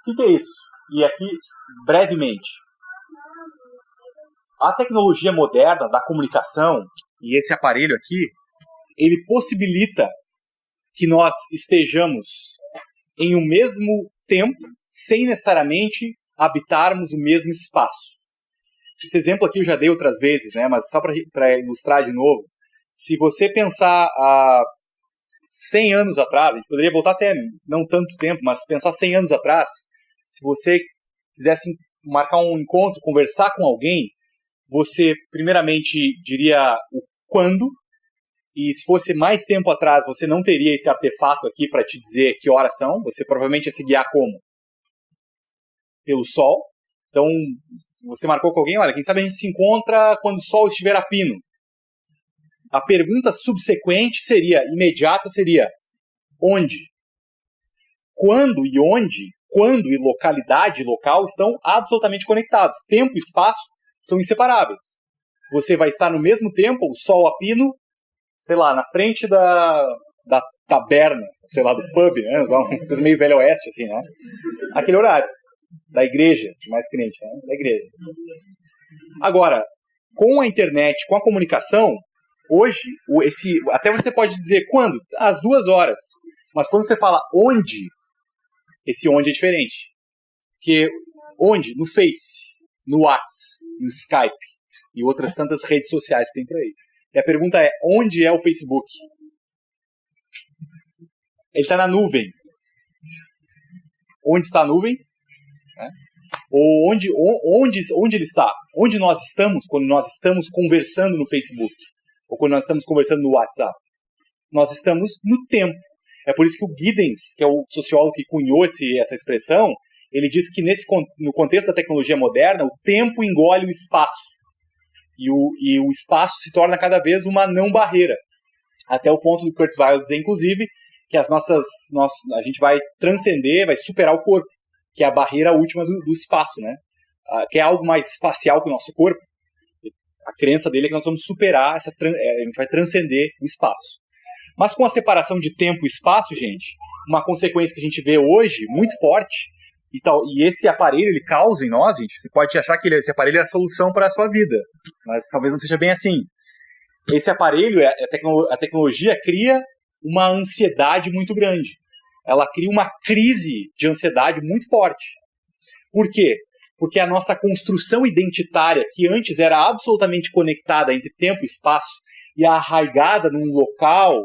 O que é isso? E aqui, brevemente, a tecnologia moderna da comunicação, e esse aparelho aqui, ele possibilita que nós estejamos em um mesmo tempo, sem necessariamente habitarmos o mesmo espaço. Esse exemplo aqui eu já dei outras vezes, né? Mas só para ilustrar de novo, se você pensar há 100 anos atrás, a gente poderia voltar até não tanto tempo, mas pensar 100 anos atrás, se você quisesse marcar um encontro, conversar com alguém, você primeiramente diria o quando, e se fosse mais tempo atrás, você não teria esse artefato aqui para te dizer que horas são, você provavelmente ia se guiar como? Pelo sol. Então, você marcou com alguém, olha, quem sabe a gente se encontra quando o sol estiver a pino. A pergunta subsequente imediata seria, onde? Quando e onde, quando e localidade e local estão absolutamente conectados. Tempo e espaço são inseparáveis. Você vai estar no mesmo tempo, o sol a pino, sei lá, na frente da taberna, sei lá, do pub, né? Uma coisa meio velho oeste, assim, né? Aquele horário. Da igreja, mais crente, né? Da igreja. Agora, com a internet, com a comunicação, hoje, até você pode dizer quando? Às 2 horas. Mas quando você fala onde, esse onde é diferente. Porque onde? No Face, no WhatsApp, no Skype e outras tantas redes sociais que tem por aí. E a pergunta é, onde é o Facebook? Ele está na nuvem. Onde está a nuvem? Ou onde ele está? Onde nós estamos quando nós estamos conversando no Facebook? Ou quando nós estamos conversando no WhatsApp? Nós estamos no tempo. É por isso que o Giddens, que é o sociólogo que cunhou essa expressão, ele diz que no contexto da tecnologia moderna, o tempo engole o espaço. E o espaço se torna cada vez uma não barreira. Até o ponto do Kurzweil vai dizer, inclusive, que a gente vai transcender, vai superar o corpo, que é a barreira última do espaço, né? Que é algo mais espacial que o nosso corpo. A crença dele é que nós vamos superar, a gente vai transcender o espaço. Mas com a separação de tempo e espaço, gente, uma consequência que a gente vê hoje, muito forte, e esse aparelho, ele causa em nós, gente, você pode achar que esse aparelho é a solução para a sua vida, mas talvez não seja bem assim. Esse aparelho, a tecnologia cria uma ansiedade muito grande. Ela cria uma crise de ansiedade muito forte. Por quê? Porque a nossa construção identitária, que antes era absolutamente conectada entre tempo e espaço, e arraigada num local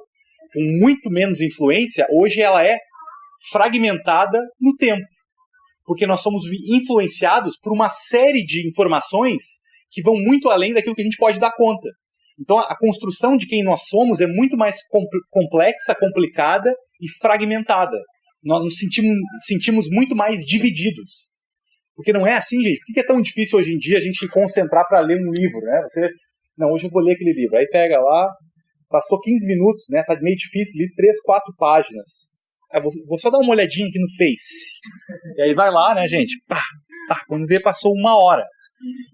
com muito menos influência, hoje ela é fragmentada no tempo. Porque nós somos influenciados por uma série de informações que vão muito além daquilo que a gente pode dar conta. Então, a construção de quem nós somos é muito mais complexa, complicada e fragmentada. Nós nos sentimos muito mais divididos. Porque não é assim, gente. Por que é tão difícil hoje em dia a gente concentrar para ler um livro, né? Não, hoje eu vou ler aquele livro. Aí pega lá, passou 15 minutos, né? Tá meio difícil, li 3, 4 páginas. Aí vou só dar uma olhadinha aqui no Face. E aí vai lá, né, gente? Quando vê, passou 1 hora.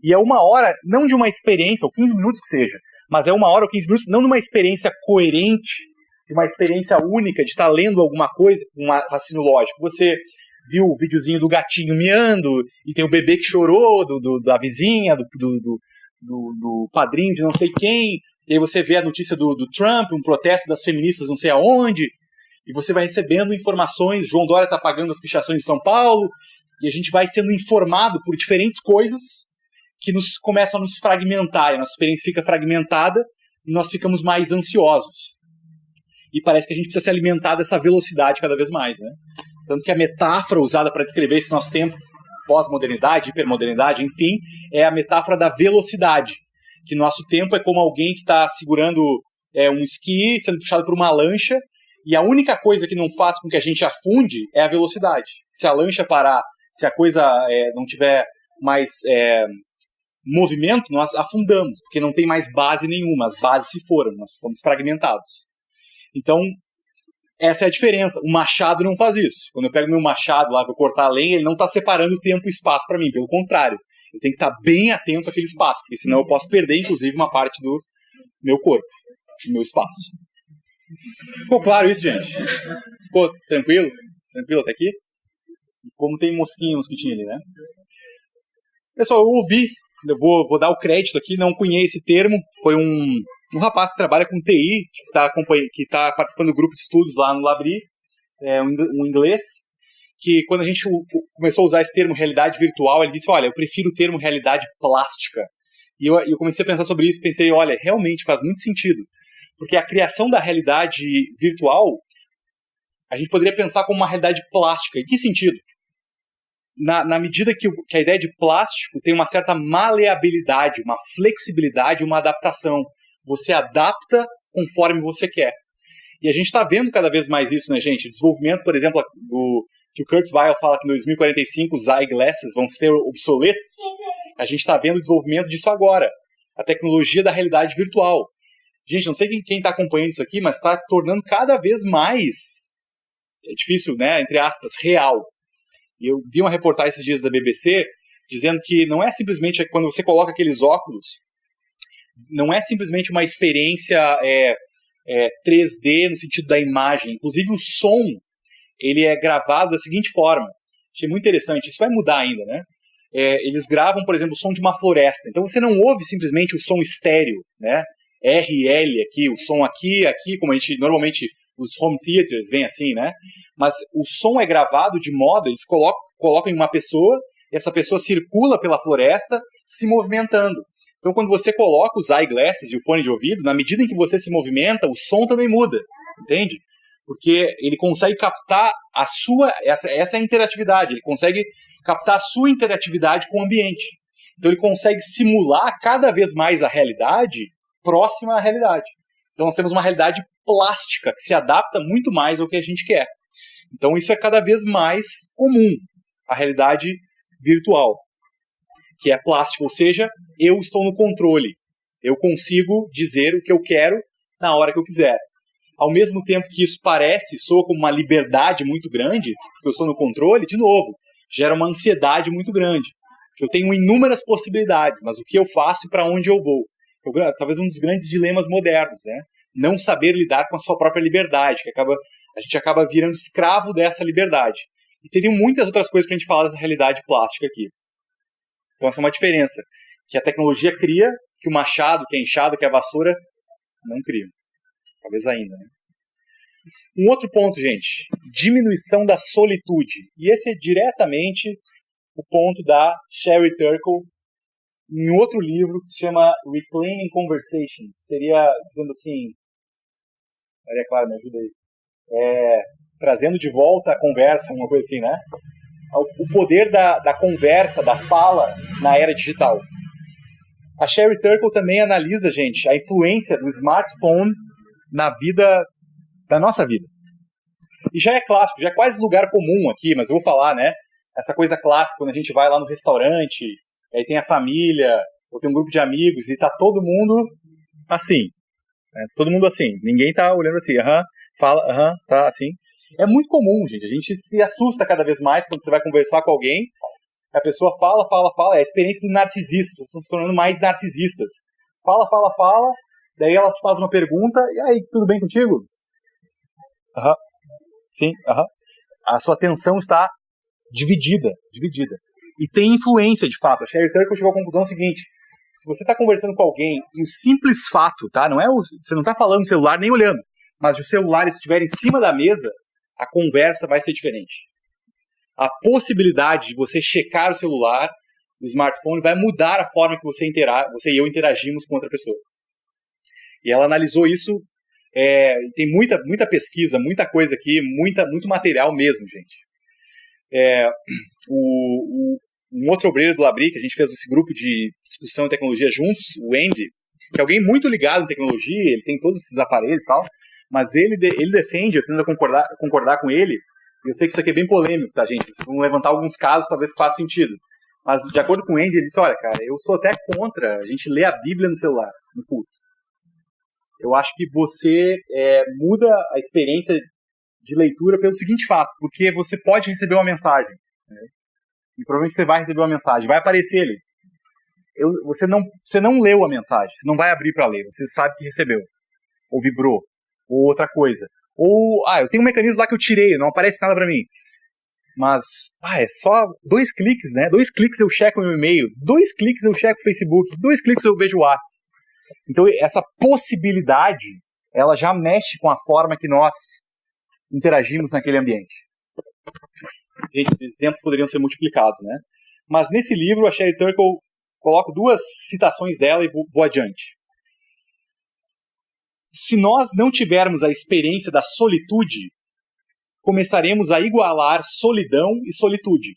E é 1 hora, não de uma experiência, ou 15 minutos que seja, mas é 1 hora ou 15 minutos, não de uma experiência coerente, de uma experiência única, de estar lendo alguma coisa, um raciocínio lógico. Você viu o videozinho do gatinho miando, e tem o bebê que chorou, da vizinha, do padrinho de não sei quem, e aí você vê a notícia do Trump, um protesto das feministas não sei aonde, e você vai recebendo informações, João Dória está pagando as pichações em São Paulo, e a gente vai sendo informado por diferentes coisas que começam a nos fragmentar, e a nossa experiência fica fragmentada, e nós ficamos mais ansiosos. E parece que a gente precisa se alimentar dessa velocidade cada vez mais, né? Tanto que a metáfora usada para descrever esse nosso tempo, pós-modernidade, hipermodernidade, enfim, é a metáfora da velocidade. Que nosso tempo é como alguém que está segurando um esqui, sendo puxado por uma lancha, e a única coisa que não faz com que a gente afunde é a velocidade. Se a lancha parar, se a coisa não tiver mais movimento, nós afundamos, porque não tem mais base nenhuma, as bases se foram, nós estamos fragmentados. Então, essa é a diferença. O machado não faz isso. Quando eu pego meu machado lá, vou cortar a lenha, ele não está separando tempo e espaço para mim. Pelo contrário, eu tenho que estar bem atento àquele espaço, porque senão eu posso perder, inclusive, uma parte do meu corpo, do meu espaço. Ficou claro isso, gente? Ficou tranquilo? Tranquilo até aqui? Como tem mosquitinho ali, né? Pessoal, eu ouvi, eu vou dar o crédito aqui, não conheço esse termo, foi um rapaz que trabalha com TI, que está participando do grupo de estudos lá no Labri, um inglês, que quando a gente começou a usar esse termo realidade virtual, ele disse, olha, eu prefiro o termo realidade plástica. E eu comecei a pensar sobre isso, pensei, olha, realmente faz muito sentido, porque a criação da realidade virtual, a gente poderia pensar como uma realidade plástica. Em que sentido? Na medida que a ideia de plástico tem uma certa maleabilidade, uma flexibilidade, uma adaptação. Você adapta conforme você quer. E a gente está vendo cada vez mais isso, né, gente? O desenvolvimento, por exemplo, que o Kurzweil fala que em 2045 os eyeglasses vão ser obsoletos. A gente está vendo o desenvolvimento disso agora. A tecnologia da realidade virtual. Gente, não sei quem está acompanhando isso aqui, mas está tornando cada vez mais, é difícil, né, entre aspas, real. E eu vi uma reportagem esses dias da BBC dizendo que não é simplesmente quando você coloca aqueles óculos, não é simplesmente uma experiência 3D no sentido da imagem. Inclusive o som, ele é gravado da seguinte forma. Achei muito interessante, isso vai mudar ainda, né? Eles gravam, por exemplo, o som de uma floresta. Então você não ouve simplesmente o som estéreo, né? RL aqui, o som aqui, como a gente normalmente, os home theaters vêm assim, né? Mas o som é gravado de modo, eles colocam em uma pessoa, e essa pessoa circula pela floresta se movimentando. Então quando você coloca os eyeglasses e o fone de ouvido, na medida em que você se movimenta, o som também muda, entende? Porque ele consegue captar essa é a interatividade, ele consegue captar a sua interatividade com o ambiente. Então ele consegue simular cada vez mais a realidade próxima à realidade. Então nós temos uma realidade plástica que se adapta muito mais ao que a gente quer. Então isso é cada vez mais comum, a realidade virtual, que é plástica, ou seja, eu estou no controle. Eu consigo dizer o que eu quero na hora que eu quiser. Ao mesmo tempo que isso soa como uma liberdade muito grande, porque eu estou no controle, de novo, gera uma ansiedade muito grande. Eu tenho inúmeras possibilidades, mas o que eu faço e para onde eu vou? Talvez um dos grandes dilemas modernos, né? Não saber lidar com a sua própria liberdade, a gente acaba virando escravo dessa liberdade. E teriam muitas outras coisas para a gente falar dessa realidade plástica aqui. Então essa é uma diferença, que a tecnologia cria, que o machado, que a enxada, que a vassoura não criam. Talvez ainda, né? Um outro ponto, gente, diminuição da solitude. E esse é diretamente o ponto da Sherry Turkle, em outro livro que se chama Reclaiming Conversation. Seria, digamos assim, Maria Clara, me ajuda aí. Trazendo de volta a conversa, uma coisa assim, né? O poder da conversa, da fala na era digital. A Sherry Turkle também analisa, gente, a influência do smartphone na vida, da nossa vida. E já é clássico, já é quase lugar comum aqui, mas eu vou falar, né? Essa coisa clássica, quando a gente vai lá no restaurante, aí tem a família, ou tem um grupo de amigos, e tá todo mundo assim. Né? Todo mundo assim. Ninguém tá olhando assim, fala, tá assim. É muito comum, gente. A gente se assusta cada vez mais quando você vai conversar com alguém. A pessoa fala. É a experiência do narcisista. Estão se tornando mais narcisistas. Fala. Daí ela te faz uma pergunta. E aí, tudo bem contigo? Sim, A sua atenção está dividida. E tem influência, de fato. A Sherry Turkle chegou à conclusão seguinte. Se você está conversando com alguém e o simples fato, tá? Você não está falando no celular nem olhando. Mas se o celular estiver em cima da mesa, a conversa vai ser diferente. A possibilidade de você checar o celular, o smartphone, vai mudar a forma que você e eu interagimos com outra pessoa. E ela analisou isso, tem muita pesquisa, muita coisa aqui, muito material mesmo, gente. Um outro obreiro do Labri, que a gente fez esse grupo de discussão e tecnologia juntos, o Andy, que é alguém muito ligado em tecnologia, ele tem todos esses aparelhos e tal, mas ele defende, eu tento concordar com ele. Eu sei que isso aqui é bem polêmico, tá, gente? Vocês vão levantar alguns casos, talvez que faça sentido. Mas, de acordo com o Andy, ele disse, olha, cara, eu sou até contra a gente ler a Bíblia no celular, no culto. Eu acho que você muda a experiência de leitura pelo seguinte fato, porque você pode receber uma mensagem, né? E provavelmente você vai receber uma mensagem, vai aparecer ali. Você não leu a mensagem, você não vai abrir para ler, você sabe que recebeu, ou vibrou, ou outra coisa. Ou, eu tenho um mecanismo lá que eu tirei, não aparece nada pra mim. Mas, é só 2 cliques, né? 2 cliques eu checo o meu e-mail, 2 cliques eu checo o Facebook, 2 cliques eu vejo o WhatsApp. Então, essa possibilidade, ela já mexe com a forma que nós interagimos naquele ambiente. Gente, os exemplos poderiam ser multiplicados, né? Mas nesse livro, a Sherry Turkle coloca 2 citações dela e vou adiante. Se nós não tivermos a experiência da solitude, começaremos a igualar solidão e solitude.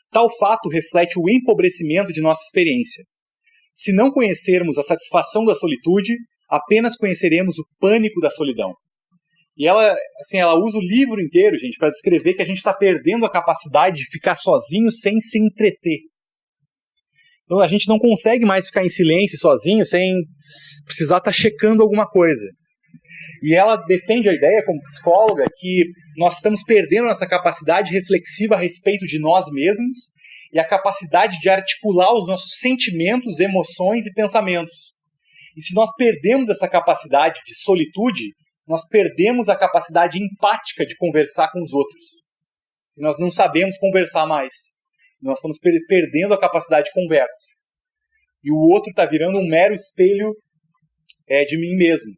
Tal fato reflete o empobrecimento de nossa experiência. Se não conhecermos a satisfação da solitude, apenas conheceremos o pânico da solidão. E ela usa o livro inteiro, gente, para descrever que a gente está perdendo a capacidade de ficar sozinho sem se entreter. Então a gente não consegue mais ficar em silêncio sozinho sem precisar estar checando alguma coisa. E ela defende a ideia, como psicóloga, que nós estamos perdendo nossa capacidade reflexiva a respeito de nós mesmos e a capacidade de articular os nossos sentimentos, emoções e pensamentos. E se nós perdemos essa capacidade de solitude, nós perdemos a capacidade empática de conversar com os outros. E nós não sabemos conversar mais. Nós estamos perdendo a capacidade de conversa. E o outro está virando um mero espelho de mim mesmo.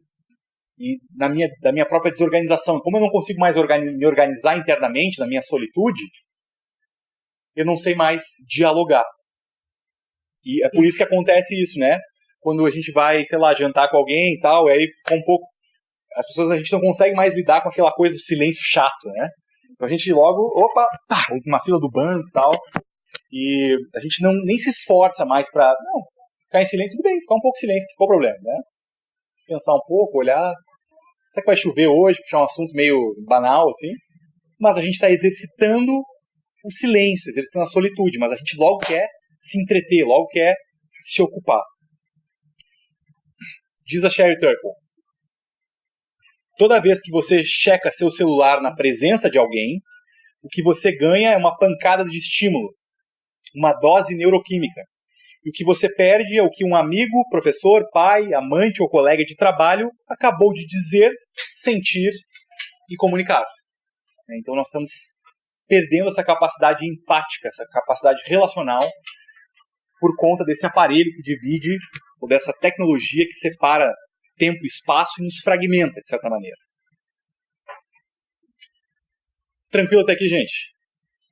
E da minha própria desorganização. Como eu não consigo mais me organizar internamente na minha solitude, eu não sei mais dialogar. E é por isso que acontece isso, né? Quando a gente vai, jantar com alguém e tal, e aí um pouco... a gente não consegue mais lidar com aquela coisa do silêncio chato, né? Então a gente logo, uma fila do banco e tal... E a gente nem se esforça mais para ficar em silêncio. Tudo bem, ficar um pouco em silêncio, qual o problema, né? Pensar um pouco, olhar. Será que vai chover hoje? Puxar um assunto meio banal, assim. Mas a gente está exercitando o silêncio, exercitando a solitude. Mas a gente logo quer se entreter, logo quer se ocupar. Diz a Sherry Turkle. Toda vez que você checa seu celular na presença de alguém, o que você ganha é uma pancada de estímulo. Uma dose neuroquímica. E o que você perde é o que um amigo, professor, pai, amante ou colega de trabalho acabou de dizer, sentir e comunicar. Então nós estamos perdendo essa capacidade empática, essa capacidade relacional por conta desse aparelho que divide, ou dessa tecnologia que separa tempo e espaço e nos fragmenta, de certa maneira. Tranquilo até aqui, gente?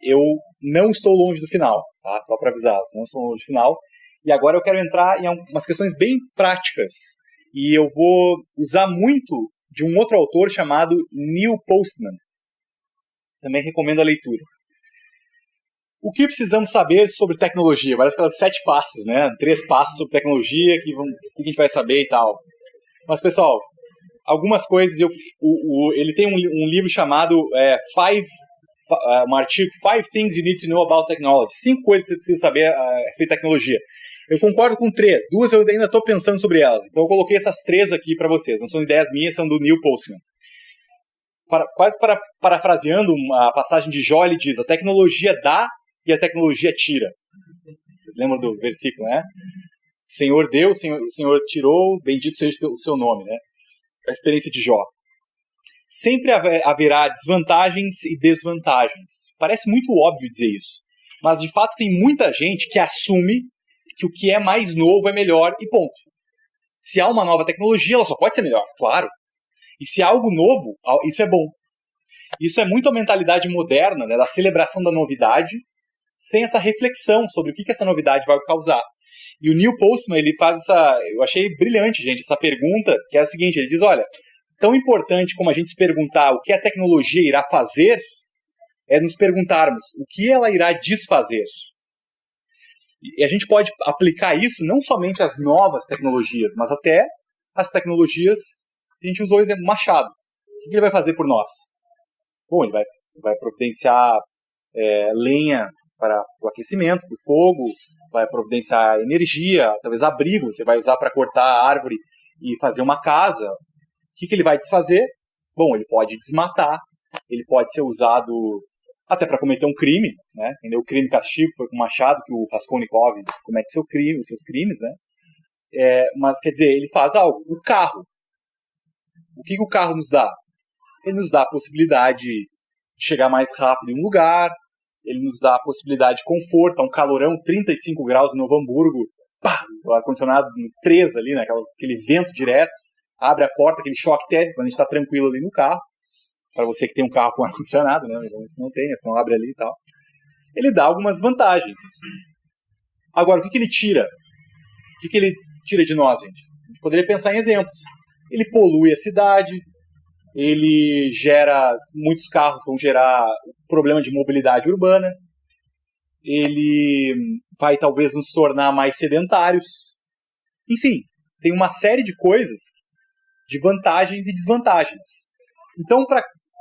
Eu não estou longe do final. Tá? Só para avisá-los, não estou longe do final. E agora eu quero entrar em umas questões bem práticas. E eu vou usar muito de um outro autor chamado Neil Postman. Também recomendo a leitura. O que precisamos saber sobre tecnologia? Parece aquelas 7 passos, né? 3 passos sobre tecnologia que a gente vai saber e tal. Mas, pessoal, algumas coisas... ele tem um livro chamado um artigo, 5 Things You Need to Know About Technology. 5 coisas que você precisa saber a respeito de tecnologia. Eu concordo com 3. 2 eu ainda estou pensando sobre elas. Então eu coloquei essas 3 aqui para vocês. Não são ideias minhas, são do Neil Postman. Parafraseando uma passagem de Jó, ele diz: a tecnologia dá e a tecnologia tira. Vocês lembram do versículo, né? O Senhor deu, o Senhor tirou, bendito seja o seu nome, né? A experiência de Jó. Sempre haverá desvantagens e desvantagens. Parece muito óbvio dizer isso. Mas, de fato, tem muita gente que assume que o que é mais novo é melhor e ponto. Se há uma nova tecnologia, ela só pode ser melhor, claro. E se há algo novo, isso é bom. Isso é muito a mentalidade moderna, né, da celebração da novidade, sem essa reflexão sobre o que essa novidade vai causar. E o Neil Postman, ele faz eu achei brilhante, gente, essa pergunta, que é a seguinte: ele diz, olha, tão importante como a gente se perguntar o que a tecnologia irá fazer, é nos perguntarmos o que ela irá desfazer. E a gente pode aplicar isso não somente às novas tecnologias, mas até às tecnologias. A gente usou o exemplo Machado. O que ele vai fazer por nós? Bom, ele vai providenciar lenha para o aquecimento, para o fogo, vai providenciar energia, talvez abrigo, você vai usar para cortar a árvore e fazer uma casa. O que ele vai desfazer? Bom, ele pode desmatar, ele pode ser usado até para cometer um crime, né? O crime e castigo foi com o Machado que o Raskolnikov comete os seus crimes, né? Mas, quer dizer, ele faz algo. O carro. O que o carro nos dá? Ele nos dá a possibilidade de chegar mais rápido em um lugar, ele nos dá a possibilidade de conforto, um calorão, 35 graus em Novo Hamburgo, pá, o ar-condicionado 3 ali, né, aquele vento direto, abre a porta, aquele choque térmico, quando a gente está tranquilo ali no carro, para você que tem um carro com ar-condicionado, né, se não tem, se não abre ali e tal. Ele dá algumas vantagens. Agora, o que ele tira? O que ele tira de nós, gente? A gente poderia pensar em exemplos. Ele polui a cidade, ele gera, muitos carros vão gerar problema de mobilidade urbana, ele vai talvez nos tornar mais sedentários. Enfim, tem uma série de coisas, de vantagens e desvantagens. Então,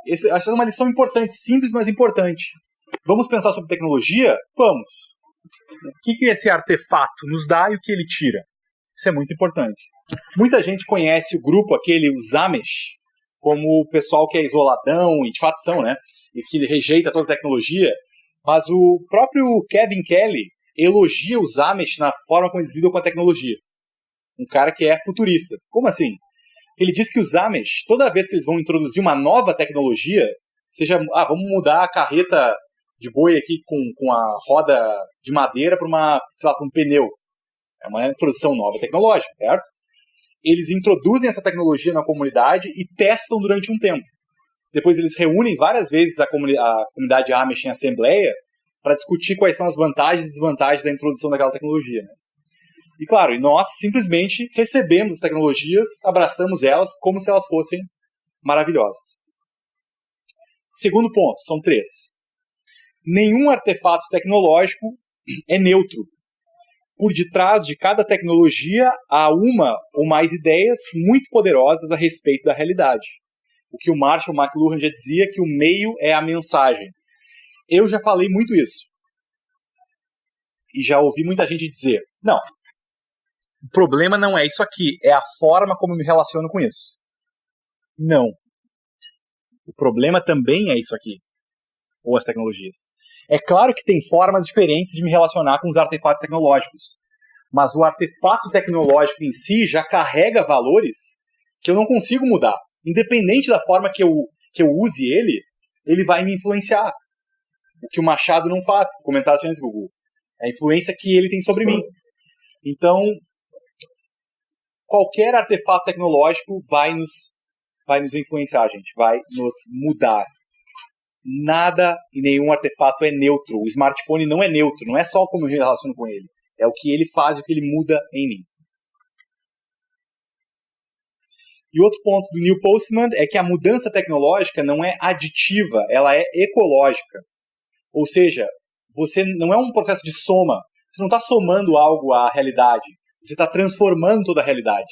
essa é uma lição importante, simples, mas importante. Vamos pensar sobre tecnologia? Vamos. O que esse artefato nos dá e o que ele tira? Isso é muito importante. Muita gente conhece o grupo aquele, os Amish, como o pessoal que é isoladão, e de fato são, né? E que rejeita toda a tecnologia. Mas o próprio Kevin Kelly elogia os Amish na forma como eles lidam com a tecnologia. Um cara que é futurista. Como assim? Ele diz que os Amish, toda vez que eles vão introduzir uma nova tecnologia, seja, vamos mudar a carreta de boi aqui com a roda de madeira para um pneu. É uma introdução nova tecnológica, certo? Eles introduzem essa tecnologia na comunidade e testam durante um tempo. Depois eles reúnem várias vezes a comunidade Amish em assembleia para discutir quais são as vantagens e desvantagens da introdução daquela tecnologia, né? E claro, nós simplesmente recebemos as tecnologias, abraçamos elas como se elas fossem maravilhosas. Segundo ponto, são 3. Nenhum artefato tecnológico é neutro. Por detrás de cada tecnologia há uma ou mais ideias muito poderosas a respeito da realidade. O que o Marshall McLuhan já dizia, que o meio é a mensagem. Eu já falei muito isso. E já ouvi muita gente dizer, não, o problema não é isso aqui, é a forma como eu me relaciono com isso. Não. O problema também é isso aqui. Ou as tecnologias. É claro que tem formas diferentes de me relacionar com os artefatos tecnológicos, mas o artefato tecnológico em si já carrega valores que eu não consigo mudar. Independente da forma que eu use ele, ele vai me influenciar. O que o Machado não faz, que tu comentaste antes, Gugu. É a influência que ele tem sobre mim. Então, qualquer artefato tecnológico vai nos influenciar, gente. Vai nos mudar. Nada e nenhum artefato é neutro. O smartphone não é neutro. Não é só como eu me relaciono com ele. É o que ele faz e o que ele muda em mim. E outro ponto do Neil Postman é que a mudança tecnológica não é aditiva, ela é ecológica. Ou seja, você não é um processo de soma. Você não está somando algo à realidade. Você está transformando toda a realidade.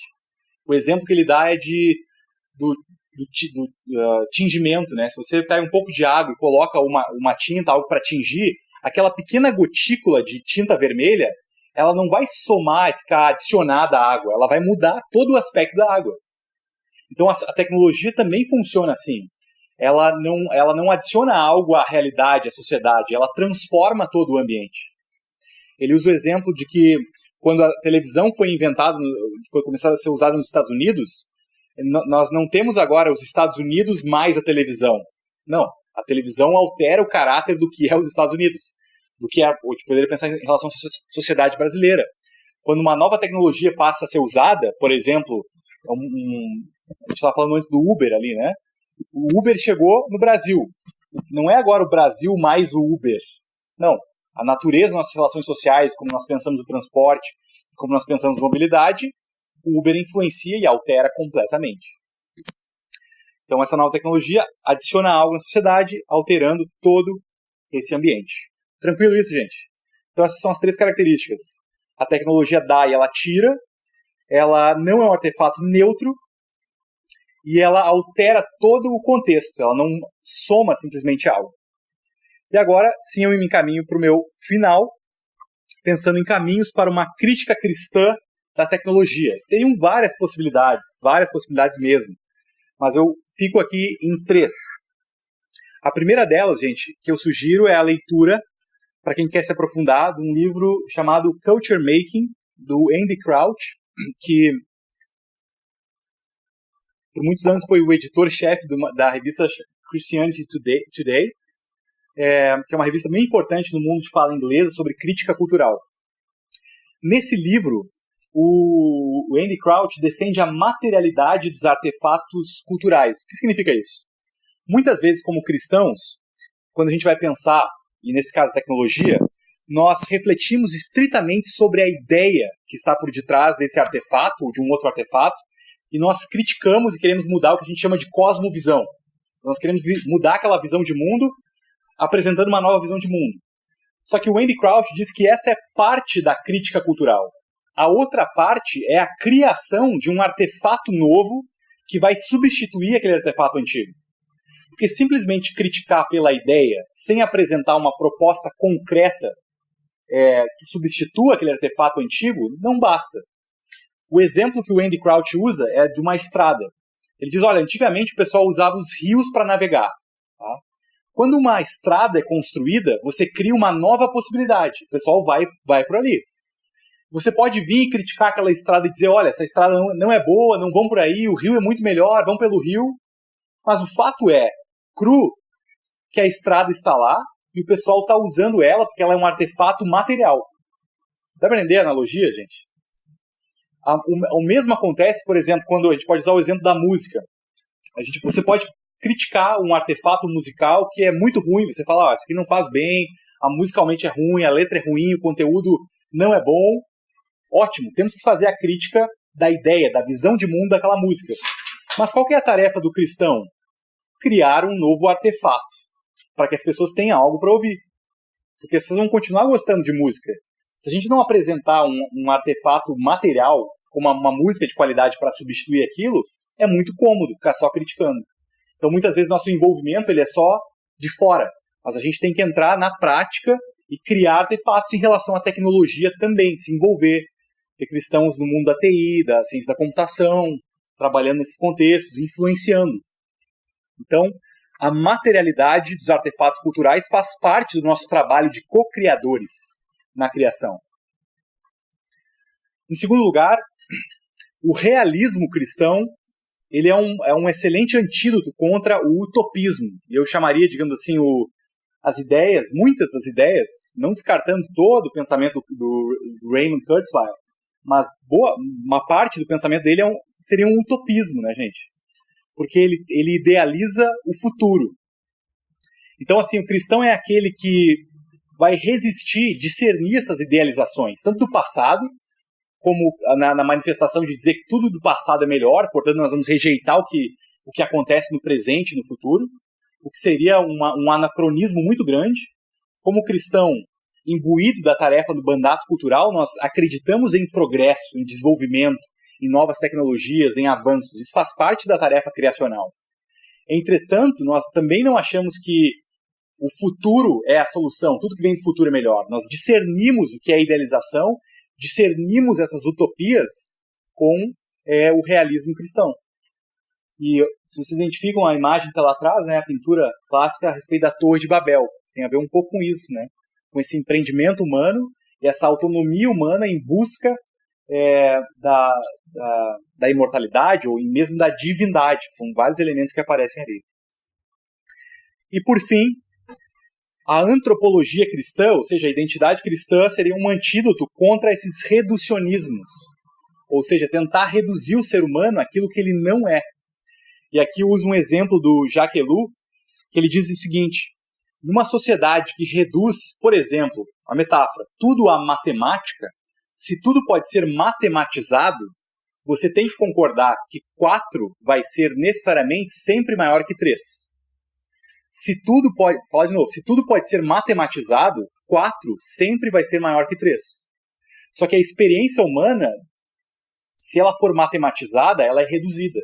O exemplo que ele dá é do tingimento, né? Se você pega um pouco de água e coloca uma tinta, algo para tingir, aquela pequena gotícula de tinta vermelha, ela não vai somar e ficar adicionada à água, ela vai mudar todo o aspecto da água. Então a tecnologia também funciona assim. Ela não adiciona algo à realidade, à sociedade, ela transforma todo o ambiente. Ele usa o exemplo de que quando a televisão foi inventada, foi começada a ser usada nos Estados Unidos, nós não temos agora os Estados Unidos mais a televisão. Não, a televisão altera o caráter do que é os Estados Unidos, do que é, a gente poderia pensar em relação à sociedade brasileira. Quando uma nova tecnologia passa a ser usada, por exemplo, a gente estava falando antes do Uber ali, né? O Uber chegou no Brasil. Não é agora o Brasil mais o Uber. Não. A natureza das nossas relações sociais, como nós pensamos no transporte, como nós pensamos na mobilidade, o Uber influencia e altera completamente. Então essa nova tecnologia adiciona algo na sociedade, alterando todo esse ambiente. Tranquilo isso, gente? Então essas são as 3 características. A tecnologia dá e ela tira, ela não é um artefato neutro, e ela altera todo o contexto, ela não soma simplesmente algo. E agora, sim, eu me encaminho para o meu final, pensando em caminhos para uma crítica cristã da tecnologia. Tem várias possibilidades mesmo, mas eu fico aqui em 3. A primeira delas, gente, que eu sugiro é a leitura, para quem quer se aprofundar, de um livro chamado Culture Making, do Andy Crouch, que por muitos anos foi o editor-chefe da revista Christianity Today, que é uma revista bem importante no mundo de fala inglesa sobre crítica cultural. Nesse livro, o Andy Crouch defende a materialidade dos artefatos culturais. O que significa isso? Muitas vezes, como cristãos, quando a gente vai pensar, e nesse caso tecnologia, nós refletimos estritamente sobre a ideia que está por detrás desse artefato ou de um outro artefato, e nós criticamos e queremos mudar o que a gente chama de cosmovisão. Nós queremos mudar aquela visão de mundo, apresentando uma nova visão de mundo. Só que o Andy Crouch diz que essa é parte da crítica cultural. A outra parte é a criação de um artefato novo que vai substituir aquele artefato antigo. Porque simplesmente criticar pela ideia, sem apresentar uma proposta concreta que substitua aquele artefato antigo, não basta. O exemplo que o Andy Crouch usa é de uma estrada. Ele diz, olha, antigamente o pessoal usava os rios para navegar. Tá? Quando uma estrada é construída, você cria uma nova possibilidade. O pessoal vai por ali. Você pode vir e criticar aquela estrada e dizer, olha, essa estrada não é boa, não vão por aí, o rio é muito melhor, vão pelo rio. Mas o fato é, cru, que a estrada está lá e o pessoal está usando ela porque ela é um artefato material. Dá para entender a analogia, gente? O mesmo acontece, por exemplo, quando a gente pode usar o exemplo da música. Você pode criticar um artefato musical que é muito ruim. Você fala, isso aqui não faz bem, musicalmente é ruim, a letra é ruim, o conteúdo não é bom. Ótimo, temos que fazer a crítica da ideia, da visão de mundo daquela música. Mas qual que é a tarefa do cristão? Criar um novo artefato, para que as pessoas tenham algo para ouvir. Porque as pessoas vão continuar gostando de música. Se a gente não apresentar um artefato material, como uma música de qualidade para substituir aquilo, é muito cômodo ficar só criticando. Então, muitas vezes, nosso envolvimento ele é só de fora. Mas a gente tem que entrar na prática e criar artefatos em relação à tecnologia também, se envolver. Ter cristãos no mundo da TI, da ciência da computação, trabalhando nesses contextos, influenciando. Então, a materialidade dos artefatos culturais faz parte do nosso trabalho de co-criadores na criação. Em segundo lugar, o realismo cristão ele é um excelente antídoto contra o utopismo. Eu chamaria, digamos assim, as ideias, muitas das ideias, não descartando todo o pensamento do Raymond Kurzweil, mas uma parte do pensamento dele seria um utopismo, né, gente? Porque ele idealiza o futuro. Então, assim, o cristão é aquele que vai resistir, discernir essas idealizações, tanto do passado, como na manifestação de dizer que tudo do passado é melhor, portanto nós vamos rejeitar o que acontece no presente e no futuro, o que seria um anacronismo muito grande. Como cristão, imbuído da tarefa do mandato cultural, nós acreditamos em progresso, em desenvolvimento, em novas tecnologias, em avanços. Isso faz parte da tarefa criacional. Entretanto, nós também não achamos que o futuro é a solução, tudo que vem do futuro é melhor. Nós discernimos o que é idealização, discernimos essas utopias com o realismo cristão. E se vocês identificam a imagem que está lá atrás, né, a pintura clássica a respeito da Torre de Babel, tem a ver um pouco com isso, né, com esse empreendimento humano e essa autonomia humana em busca da imortalidade ou mesmo da divindade, que são vários elementos que aparecem ali. E por fim, a antropologia cristã, ou seja, a identidade cristã, seria um antídoto contra esses reducionismos, ou seja, tentar reduzir o ser humano àquilo que ele não é. E aqui eu uso um exemplo do Jacques Ellul, que ele diz o seguinte: numa sociedade que reduz, por exemplo, a metáfora, tudo à matemática, se tudo pode ser matematizado, você tem que concordar que 4 vai ser necessariamente sempre maior que 3. Se tudo pode ser matematizado, 4 sempre vai ser maior que 3. Só que a experiência humana, se ela for matematizada, ela é reduzida.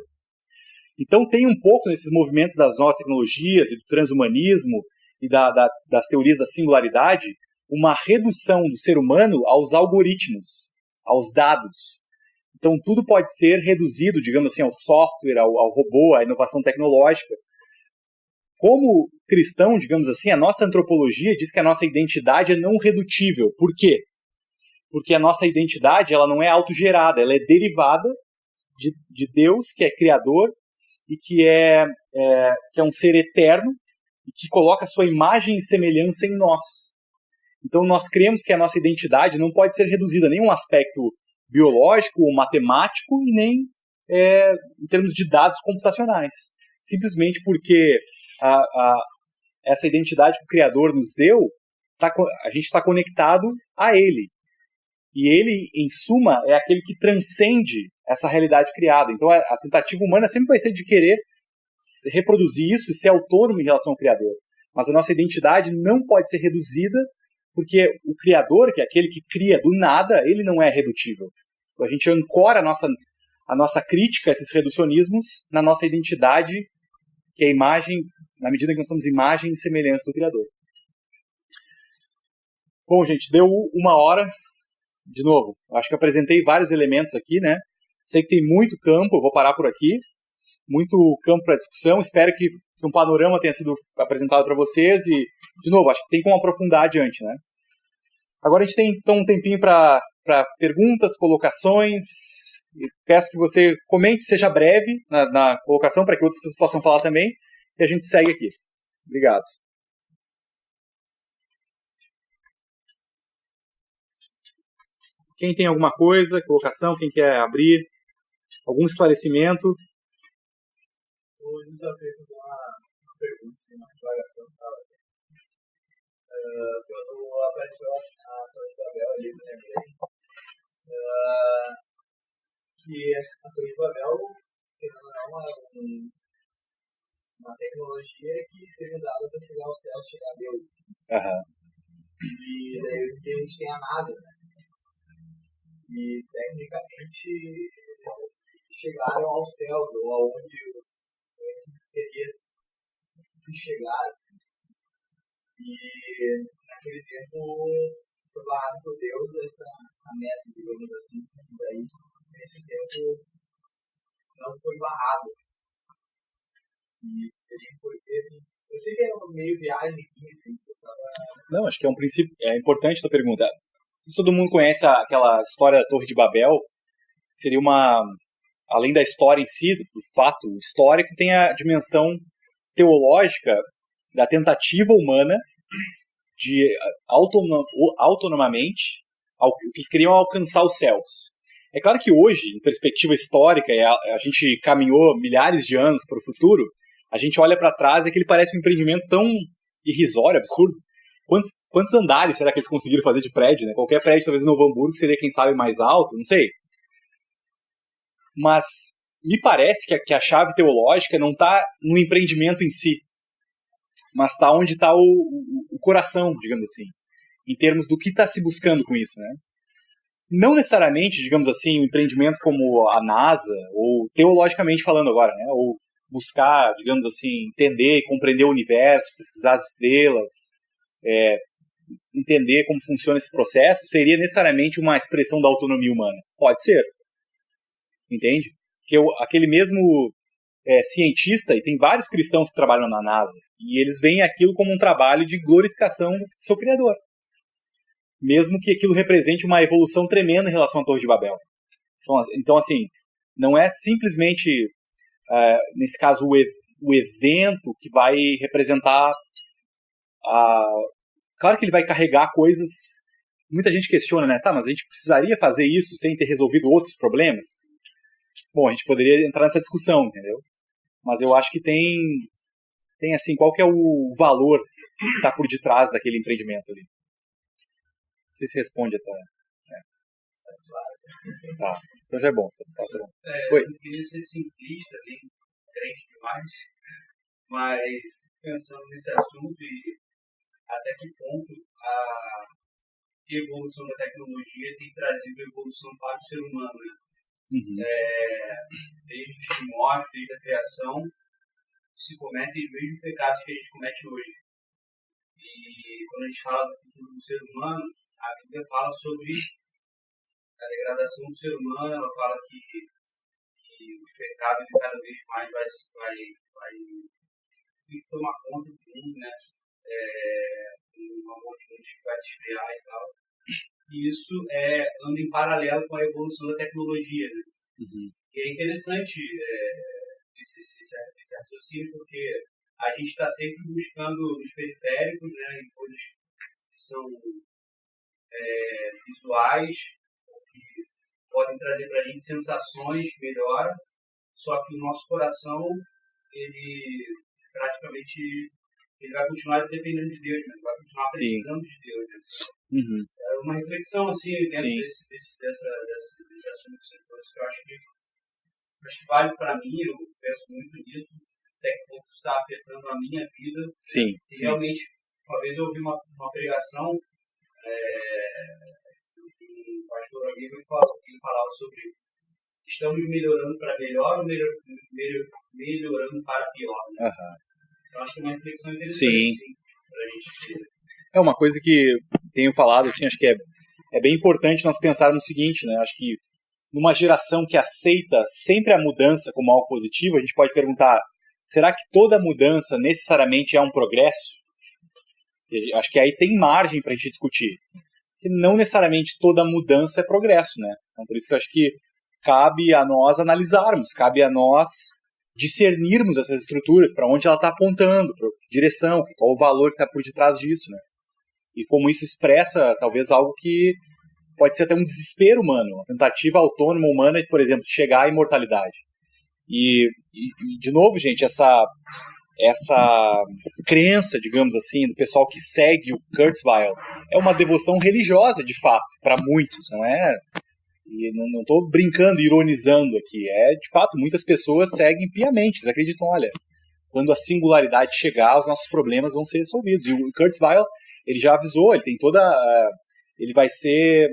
Então tem um pouco nesses movimentos das novas tecnologias e do transhumanismo e das teorias da singularidade, uma redução do ser humano aos algoritmos, aos dados. Então tudo pode ser reduzido, digamos assim, ao software, ao robô, à inovação tecnológica. Como cristão, digamos assim, a nossa antropologia diz que a nossa identidade é não redutível. Por quê? Porque a nossa identidade ela não é autogerada, ela é derivada de Deus, que é criador e que é um ser eterno e que coloca a sua imagem e semelhança em nós. Então nós cremos que a nossa identidade não pode ser reduzida a nenhum aspecto biológico ou matemático e nem em termos de dados computacionais. Simplesmente porque essa identidade que o Criador nos deu, a gente está conectado a Ele. E Ele, em suma, é aquele que transcende essa realidade criada. Então a tentativa humana sempre vai ser de querer reproduzir isso e ser autônomo em relação ao Criador. Mas a nossa identidade não pode ser reduzida porque o Criador, que é aquele que cria do nada, ele não é redutível. Então a gente ancora a nossa crítica a esses reducionismos na nossa identidade, que é a imagem, na medida que nós somos imagem e semelhança do Criador. Bom, gente, deu 1 hora. De novo, acho que apresentei vários elementos aqui, né? Sei que tem muito campo, eu vou parar por aqui. Muito campo para discussão. Espero que um panorama tenha sido apresentado para vocês e, de novo, acho que tem como aprofundar adiante, né? Agora a gente tem então um tempinho para perguntas, colocações. E peço que você comente, seja breve na colocação para que outras pessoas possam falar também. E a gente segue aqui. Obrigado. Quem tem alguma coisa, colocação, quem quer abrir, algum esclarecimento? Hoje eu desafio fazer uma pergunta, uma declaração. Quando apareceu a Torre de Babel ali, eu lembrei que a Torre de Babel é uma tecnologia que seria usada para chegar aos céus, chegar a Deus. E daí a gente tem a NASA, né? E tecnicamente eles chegaram ao céu, ou aonde teria se chegar. E naquele tempo foi barrado por Deus essa meta, digamos assim. E daí, nesse tempo, não foi barrado. E teria porque, assim, eu sei que é meio viagem aqui, assim. Não, acho que é um princípio. É importante a tua pergunta. Se todo mundo conhece aquela história da Torre de Babel, seria além da história em si, do fato histórico, tem a dimensão teológica da tentativa humana de autonomamente, que eles queriam alcançar os céus. É claro que hoje, em perspectiva histórica, a gente caminhou milhares de anos para o futuro, a gente olha para trás e aquele parece um empreendimento tão irrisório, absurdo. Quantos andares será que eles conseguiram fazer de prédio? Né? Qualquer prédio, talvez em Novo Hamburgo, seria, quem sabe, mais alto, não sei. Mas me parece que a chave teológica não está no empreendimento em si, mas está onde está o coração, digamos assim. em termos do que está se buscando com isso, né? Não necessariamente, digamos assim, um empreendimento como a NASA, ou teologicamente falando agora, né? Ou buscar, digamos assim, entender e compreender o universo, pesquisar as estrelas, entender como funciona esse processo, seria necessariamente uma expressão da autonomia humana. Pode ser. Entende? Porque aquele mesmo cientista, e tem vários cristãos que trabalham na NASA, e eles veem aquilo como um trabalho de glorificação do seu Criador. Mesmo que aquilo represente uma evolução tremenda em relação à Torre de Babel. Então, assim, não é simplesmente, nesse caso, o evento que vai representar Claro que ele vai carregar coisas... Muita gente questiona, né? Tá, mas a gente precisaria fazer isso sem ter resolvido outros problemas? Bom, a gente poderia entrar nessa discussão, entendeu? Mas eu acho que tem assim, qual que é o valor que está por detrás daquele empreendimento ali? Não sei se responde até. Tá, então já é bom, satisfação é bom. Eu não queria ser simplista, nem crente demais, mas pensando nesse assunto e até que ponto a evolução da tecnologia tem trazido evolução para o ser humano, né? Desde os primórdios, desde a criação, se cometem os mesmos pecados que a gente comete hoje. E quando a gente fala do futuro do ser humano, a Bíblia fala sobre a degradação do ser humano, ela fala que o pecado de cada vez mais vai tomar conta do mundo, né? Uma morte que vai se esfriar e tal. E isso anda em paralelo com a evolução da tecnologia, né? E é interessante esse raciocínio, porque a gente está sempre buscando nos periféricos, né, em coisas que são visuais, que podem trazer para a gente sensações melhor, só que o nosso coração, ele praticamente vai continuar dependendo de Deus, né? Vai continuar precisando de Deus. Né? É uma reflexão assim, dentro desse assunto que você trouxe, que eu acho que vale para mim, eu penso muito nisso, até que ponto está afetando a minha vida. Sim. Realmente, uma vez eu ouvi uma pregação, um pastor amigo que falava sobre estamos melhorando para melhor ou melhorando para pior. Né? Eu acho que é uma reflexão interessante para a gente ter. É uma coisa que tenho falado, assim, acho que é bem importante nós pensarmos no seguinte, né? Acho que numa geração que aceita sempre a mudança como algo positivo, a gente pode perguntar, será que toda mudança necessariamente é um progresso? Acho que aí tem margem para a gente discutir. Que não necessariamente toda mudança é progresso, né? Então, por isso que eu acho que cabe a nós analisarmos, cabe a nós discernirmos essas estruturas, para onde ela está apontando, para direção, qual o valor que está por detrás disso, né? E como isso expressa, talvez, algo que pode ser até um desespero humano, uma tentativa autônoma humana de, por exemplo, chegar à imortalidade. E de novo, gente, essa crença, digamos assim, do pessoal que segue o Kurzweil é uma devoção religiosa, de fato, para muitos, não é? E não estou brincando, ironizando aqui. De fato, muitas pessoas seguem piamente. Eles acreditam, olha, quando a singularidade chegar, os nossos problemas vão ser resolvidos. E o Kurzweil, ele já avisou, ele tem ele vai ser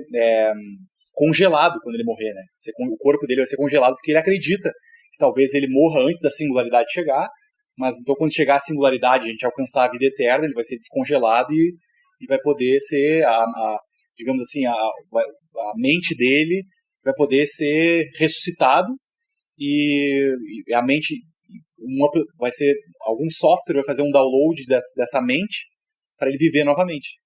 congelado quando ele morrer, né? O corpo dele vai ser congelado porque ele acredita que talvez ele morra antes da singularidade chegar, mas então quando chegar a singularidade, a gente alcançar a vida eterna, ele vai ser descongelado e vai poder ser, digamos assim, a mente dele vai poder ser ressuscitado e a mente vai ser, algum software vai fazer um download dessa mente para ele viver novamente.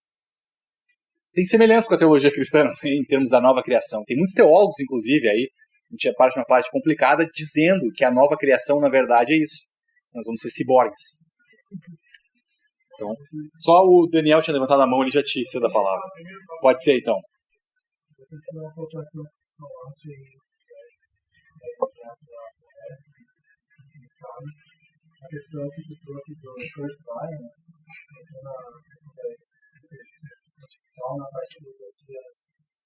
Tem semelhança com a teologia cristã em termos da nova criação. Tem muitos teólogos, inclusive, aí, a gente parte uma parte complicada, dizendo que a nova criação, na verdade, é isso. Nós vamos ser ciborgues. Então, só o Daniel tinha levantado a mão, ele já tinha sido a palavra. Pode ser, então. A questão que tu trouxe do Kurzweil, né? Na parte da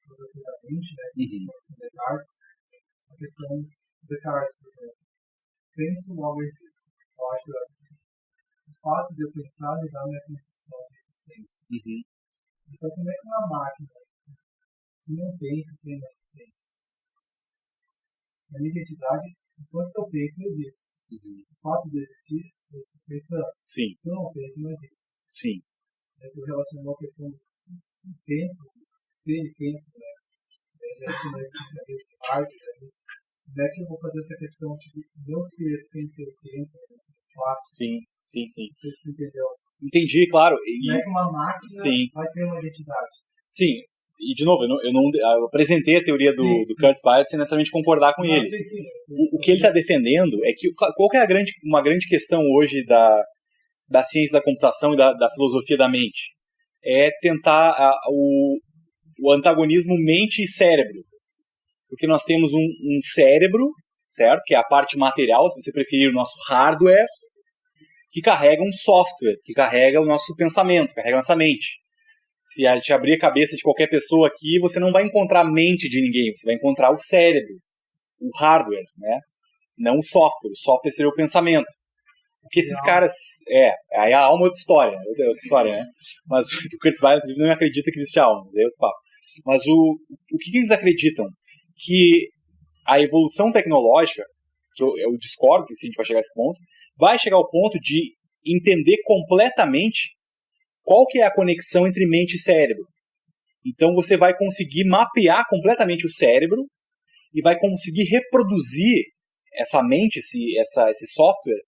filosofia da mente, né? Que são os Descartes. A questão do Descartes, por exemplo. Penso, logo existo. Eu acho que o fato de eu pensar me dá minha construção de existência. Então, como é que uma máquina que não pensa tem uma existência? A minha identidade, enquanto eu penso, não existe. O fato de existir, eu estou pensando. Sim, Se eu não penso, não existe. sim. Eu relaciono a questão do tempo, ser e tempo, né? Já que nós temos de hardware, como é que eu vou fazer essa questão de não ser sem ter tempo, espaço? Sim, sim, sim. Não sei se você entendeu. Entendi, claro. Como é que uma máquina sim, vai ter uma identidade? sim. E, de novo, eu apresentei a teoria do Kurtz Weiss sem necessariamente concordar com ele. Sim. O que ele está defendendo é que qual que é uma grande questão hoje da ciência da computação e da filosofia da mente? É tentar o antagonismo mente e cérebro. Porque nós temos um cérebro, certo? Que é a parte material, se você preferir, o nosso hardware, que carrega um software, que carrega o nosso pensamento, carrega a nossa mente. Se a gente abrir a cabeça de qualquer pessoa aqui, você não vai encontrar a mente de ninguém, você vai encontrar o cérebro, o hardware, né? Não o software. O software seria o pensamento. O que esses caras... aí a alma é outra história, né? Mas o Kurtz Weiss, inclusive, não acredita que existe alma, mas é outro papo. Mas o que eles acreditam? Que a evolução tecnológica, que eu discordo que se a gente vai chegar a esse ponto, vai chegar ao ponto de entender completamente qual que é a conexão entre mente e cérebro. Então você vai conseguir mapear completamente o cérebro e vai conseguir reproduzir essa mente, esse software,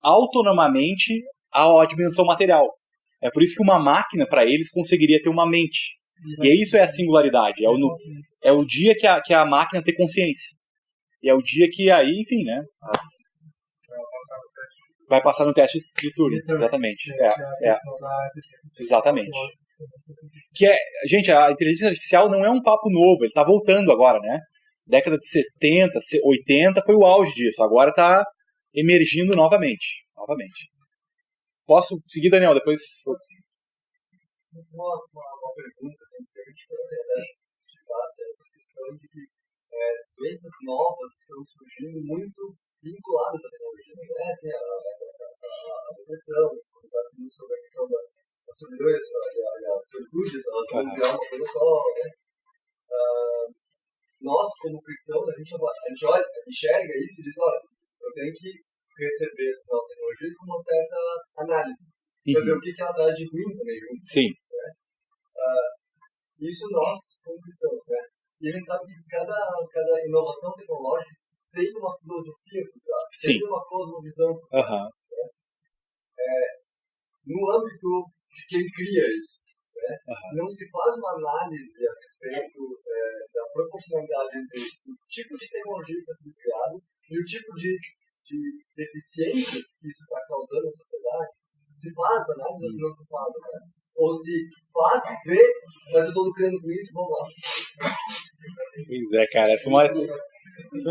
autonomamente à dimensão material. É por isso que uma máquina, para eles, conseguiria ter uma mente. E isso é a singularidade. É o dia que a máquina tem consciência. E é o dia que aí, enfim, né? Vai passar no teste de Turing, exatamente. Exatamente. Gente, a inteligência artificial não é um papo novo, ele está voltando agora, né? Década de 70, 80 foi o auge disso, agora está emergindo novamente. Posso seguir, Daniel, depois... Uma pergunta que a gente pode citar essa questão de que doenças novas estão surgindo muito vinculadas à tecnologia, né? Assim, a depressão, quando está falando sobre a questão da solidão e a solitude, elas vão virar uma coisa só, né? Nós, como cristãos, a gente olha, enxerga isso e diz, olha, eu tenho que receber as novas tecnologias com uma certa análise, para ver o que ela dá de ruim também junto. Sim. Né? Isso nós, como cristãos, né? E a gente sabe que cada inovação tecnológica tem uma filosofia por trás, tem uma cosmovisão por trás. Né? No âmbito de quem cria isso, né? Não se faz uma análise a respeito da proporcionalidade entre o tipo de tecnologia que está sendo criado e o tipo de deficiências que isso está causando na sociedade. Se faz análise ou não se faz, né? Ou se faz, vê, mas eu estou lucrando com isso, vamos lá. Pois é, cara, essa é uma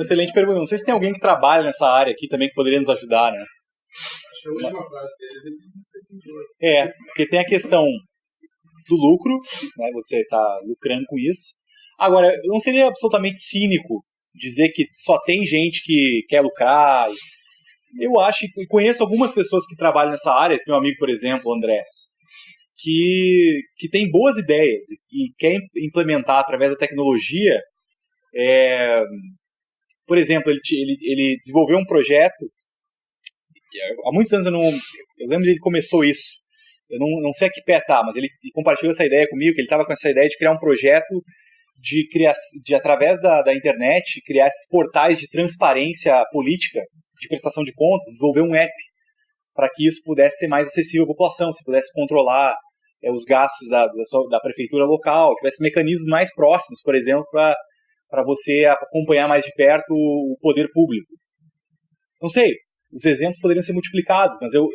excelente pergunta. Não sei se tem alguém que trabalha nessa área aqui também que poderia nos ajudar, né? Acho que a última frase dele porque tem a questão do lucro, né? Você está lucrando com isso. Agora, não seria absolutamente cínico dizer que só tem gente que quer lucrar. Eu acho, e conheço algumas pessoas que trabalham nessa área, esse meu amigo, por exemplo, André, que tem boas ideias e quer implementar através da tecnologia. Por exemplo, ele desenvolveu um projeto, há muitos anos eu lembro que ele começou isso, eu não sei a que pé tá, mas ele compartilhou essa ideia comigo, que ele estava com essa ideia de criar um projeto de através da internet, criar esses portais de transparência política, de prestação de contas, desenvolver um app para que isso pudesse ser mais acessível à população, se pudesse controlar os gastos da prefeitura local, tivesse mecanismos mais próximos, por exemplo, para você acompanhar mais de perto o poder público. Não sei, os exemplos poderiam ser multiplicados, mas eu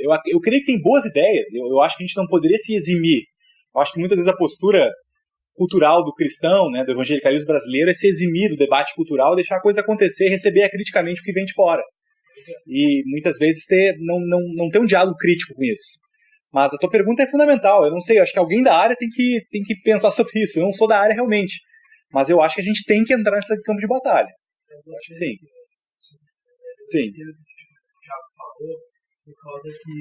creio que tem boas ideias. Eu acho que a gente não poderia se eximir. Eu acho que muitas vezes a postura cultural do cristão, né, do evangelicalismo brasileiro, é se eximir do debate cultural, deixar a coisa acontecer e receber criticamente o que vem de fora. E muitas vezes não ter um diálogo crítico com isso. Mas a tua pergunta é fundamental. Eu não sei, eu acho que alguém da área tem que pensar sobre isso. Eu não sou da área realmente. Mas eu acho que a gente tem que entrar nesse campo de batalha. Eu acho que sim. Sim. Já falou, por causa que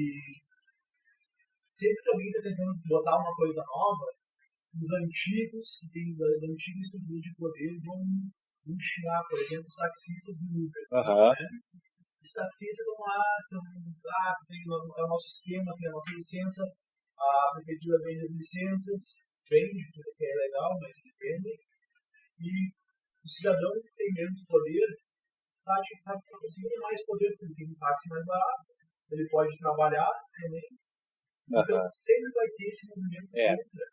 sempre que alguém está tentando botar uma coisa nova, os antigos, que tem da antiga estrutura de poder, vão ensinar, por exemplo, os taxistas do Uber. Né? Os taxistas vão lá, tem o nosso esquema, tem a nossa licença, a prefeitura vende as licenças, vende, que é legal, mas vende, e o cidadão que tem menos poder está conseguindo mais poder, porque tem um táxi mais barato, ele pode trabalhar também. Então, sempre vai ter esse movimento contra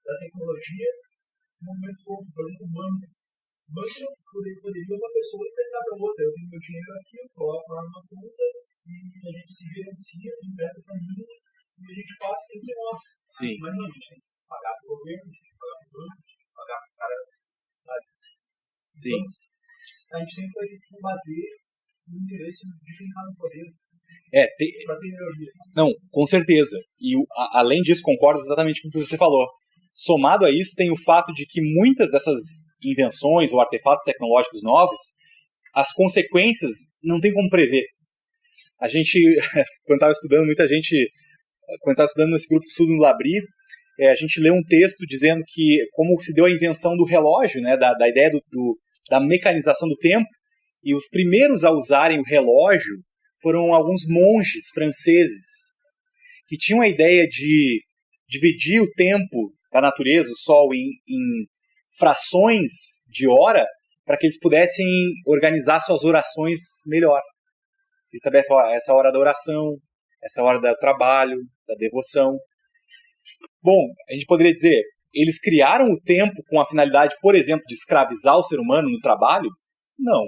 da tecnologia, um movimento contra, por exemplo, o banco. O banco poderia uma pessoa emprestar para outra. Eu tenho meu dinheiro aqui, eu coloco lá numa conta e a gente se gerencia, empresta para mim e a gente passa entre nós. Sim. Mas não, a gente tem que pagar para o governo, a gente tem que pagar para o banco, a gente tem que pagar para o cara, sabe? Sim. Então, a gente sempre vai ter que combater o interesse de quem está no poder. Não, com certeza. E além disso, concordo exatamente com o que você falou. Somado a isso, tem o fato de que muitas dessas invenções ou artefatos tecnológicos novos, as consequências não tem como prever. A gente, quando estava estudando, quando estava estudando nesse grupo de estudo no Labri, a gente leu um texto dizendo que como se deu a invenção do relógio, né, da ideia da mecanização do tempo, e os primeiros a usarem o relógio foram alguns monges franceses, que tinham a ideia de dividir o tempo da natureza, o Sol, em frações de hora, para que eles pudessem organizar suas orações melhor. Eles soubessem, essa hora da oração, essa hora do trabalho, da devoção. Bom, a gente poderia dizer, eles criaram o tempo com a finalidade, por exemplo, de escravizar o ser humano no trabalho? Não.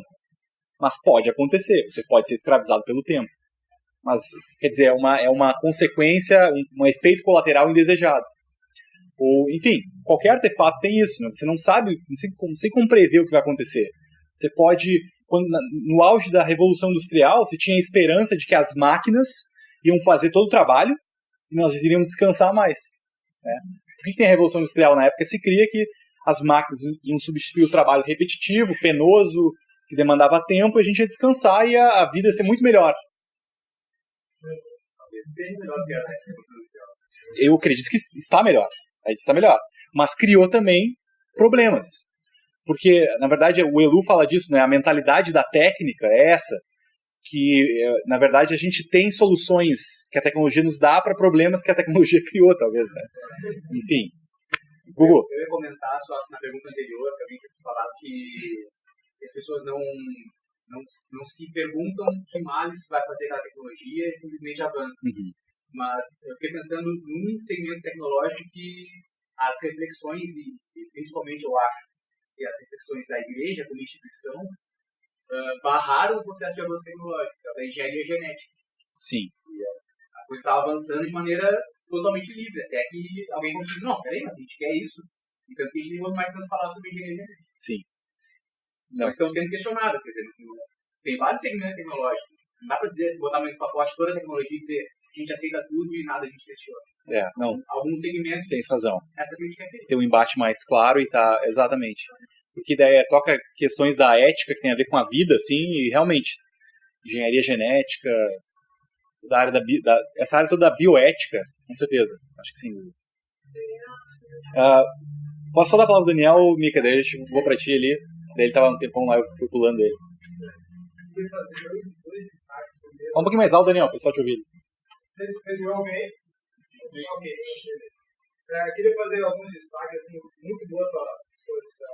Mas pode acontecer, você pode ser escravizado pelo tempo. Mas, quer dizer, é uma consequência, um efeito colateral indesejado. Ou, enfim, qualquer artefato tem isso, né? Você não sabe, não sei como prever o que vai acontecer. Você pode, no auge da Revolução Industrial, você tinha a esperança de que as máquinas iam fazer todo o trabalho e nós iríamos descansar mais. Né? Por que tem a Revolução Industrial? Na época se cria que as máquinas iam substituir o trabalho repetitivo, penoso, que demandava tempo, e a gente ia descansar e a vida ia ser muito melhor. Talvez seja melhor que a Revolução Industrial. Eu acredito que está melhor. Está melhor. Mas criou também problemas. Porque, na verdade, o Elu fala disso, né? A mentalidade da técnica é essa, que, na verdade, a gente tem soluções que a tecnologia nos dá para problemas que a tecnologia criou, talvez, né? Enfim. Google. Eu ia comentar, só na pergunta anterior, que alguém tinha falado que as pessoas não se perguntam que males vai fazer aquela tecnologia e simplesmente avançam. Mas eu fiquei pensando num segmento tecnológico que as reflexões, e principalmente eu acho que as reflexões da igreja como instituição, barraram o processo de avanço tecnológico, que é da engenharia genética. Sim. E a coisa estava avançando de maneira totalmente livre, até que alguém conseguiu, não, peraí, mas a gente quer isso. Então a gente nem ouve mais tanto falar sobre engenharia genética. Sim. Só estão sendo questionadas, quer dizer, tem vários segmentos tecnológicos. Não dá para dizer, se botar mais pacote toda a tecnologia e dizer a gente aceita tudo e nada a gente questiona. Não. Alguns segmentos. Tem razão. Essa crítica é feita. Tem um embate mais claro e tá, exatamente. Porque daí toca questões da ética que tem a ver com a vida, assim, e realmente, engenharia genética, toda a área essa área toda da bioética, com certeza. Acho que sim. Posso só dar a palavra pro Daniel, Mica, daí eu vou pra ti ali. Daí ele tava um tempão lá, eu fui pulando ele. Fala um pouquinho mais alto, Daniel, o pessoal te ouvir. Vocês me ouvem? Ok. Queria fazer alguns destaques, assim, muito boa tua exposição.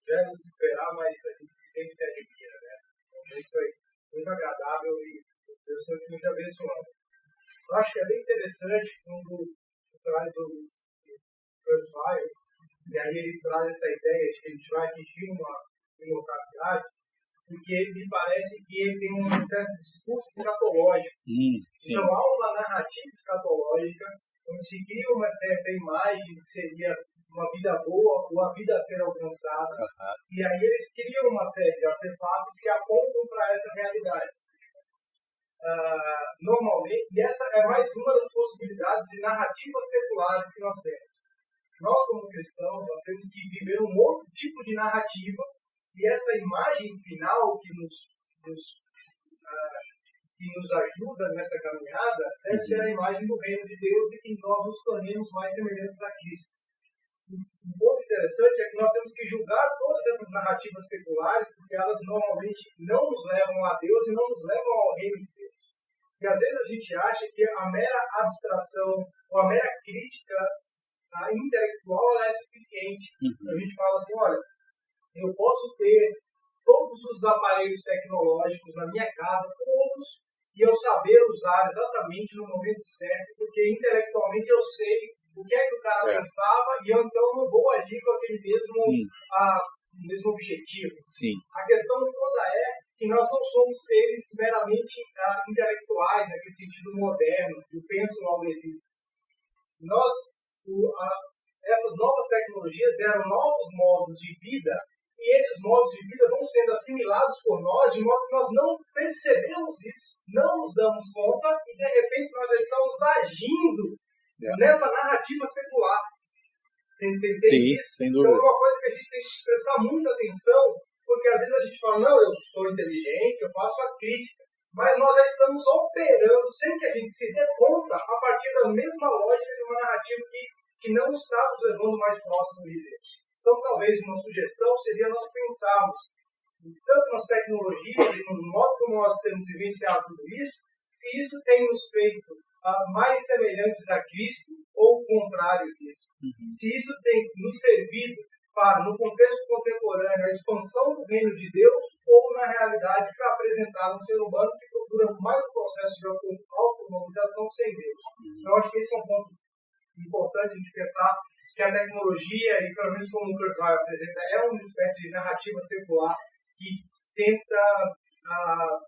Já não se esperar, mas a gente sempre se admira, né? Foi muito agradável e Deus foi muito abençoado. Eu acho que é bem interessante quando traz o Kurzweil, e aí ele traz essa ideia de que a gente vai atingir uma imortalidade, porque me parece que ele tem um certo discurso escatológico. Então, há uma narrativa escatológica, onde se cria uma certa imagem do que seria uma vida boa ou a vida a ser alcançada, e aí eles criam uma série de artefatos que apontam para essa realidade. Normalmente, e essa é mais uma das possibilidades de narrativas seculares que nós temos. Nós, como cristãos, nós temos que viver um outro tipo de narrativa, e essa imagem final que nos ajuda nessa caminhada deve ser a imagem do reino de Deus e que nós nos tornemos mais semelhantes a Cristo. um ponto interessante é que nós temos que julgar todas essas narrativas seculares, porque elas normalmente não nos levam a Deus e não nos levam ao reino de Deus. E às vezes a gente acha que a mera abstração ou a mera crítica intelectual ela é suficiente. A gente fala assim, olha, eu posso ter todos os aparelhos tecnológicos na minha casa, todos, e eu saber usar exatamente no momento certo, porque intelectualmente eu sei o que é que o cara pensava e eu então não vou agir com aquele mesmo objetivo. Sim. A questão toda é que nós não somos seres meramente intelectuais, naquele sentido moderno, eu penso logo existe. Essas novas tecnologias geram novos modos de vida e esses modos de vida vão sendo assimilados por nós de modo que nós não percebemos isso, não nos damos conta e de repente nós já estamos agindo nessa narrativa secular. Você entende Sim, isso? sem dúvida. Então é uma coisa que a gente tem que prestar muita atenção, porque às vezes a gente fala, não, eu sou inteligente, eu faço a crítica, mas nós já estamos operando sem que a gente se dê conta a partir da mesma lógica de uma narrativa que não está nos levando mais próximo de Deus. Então, talvez uma sugestão seria nós pensarmos tanto nas tecnologias e no modo como nós temos vivenciado tudo isso, se isso tem nos feito mais semelhantes a Cristo ou o contrário disso. Se isso tem nos servido para, no contexto contemporâneo, a expansão do reino de Deus ou, na realidade, para apresentar um ser humano que procura mais um processo de autonomização sem Deus. Então, acho que esse é um ponto importante de pensar que a tecnologia, e pelo menos como o Kurzweil apresenta, é uma espécie de narrativa secular que tenta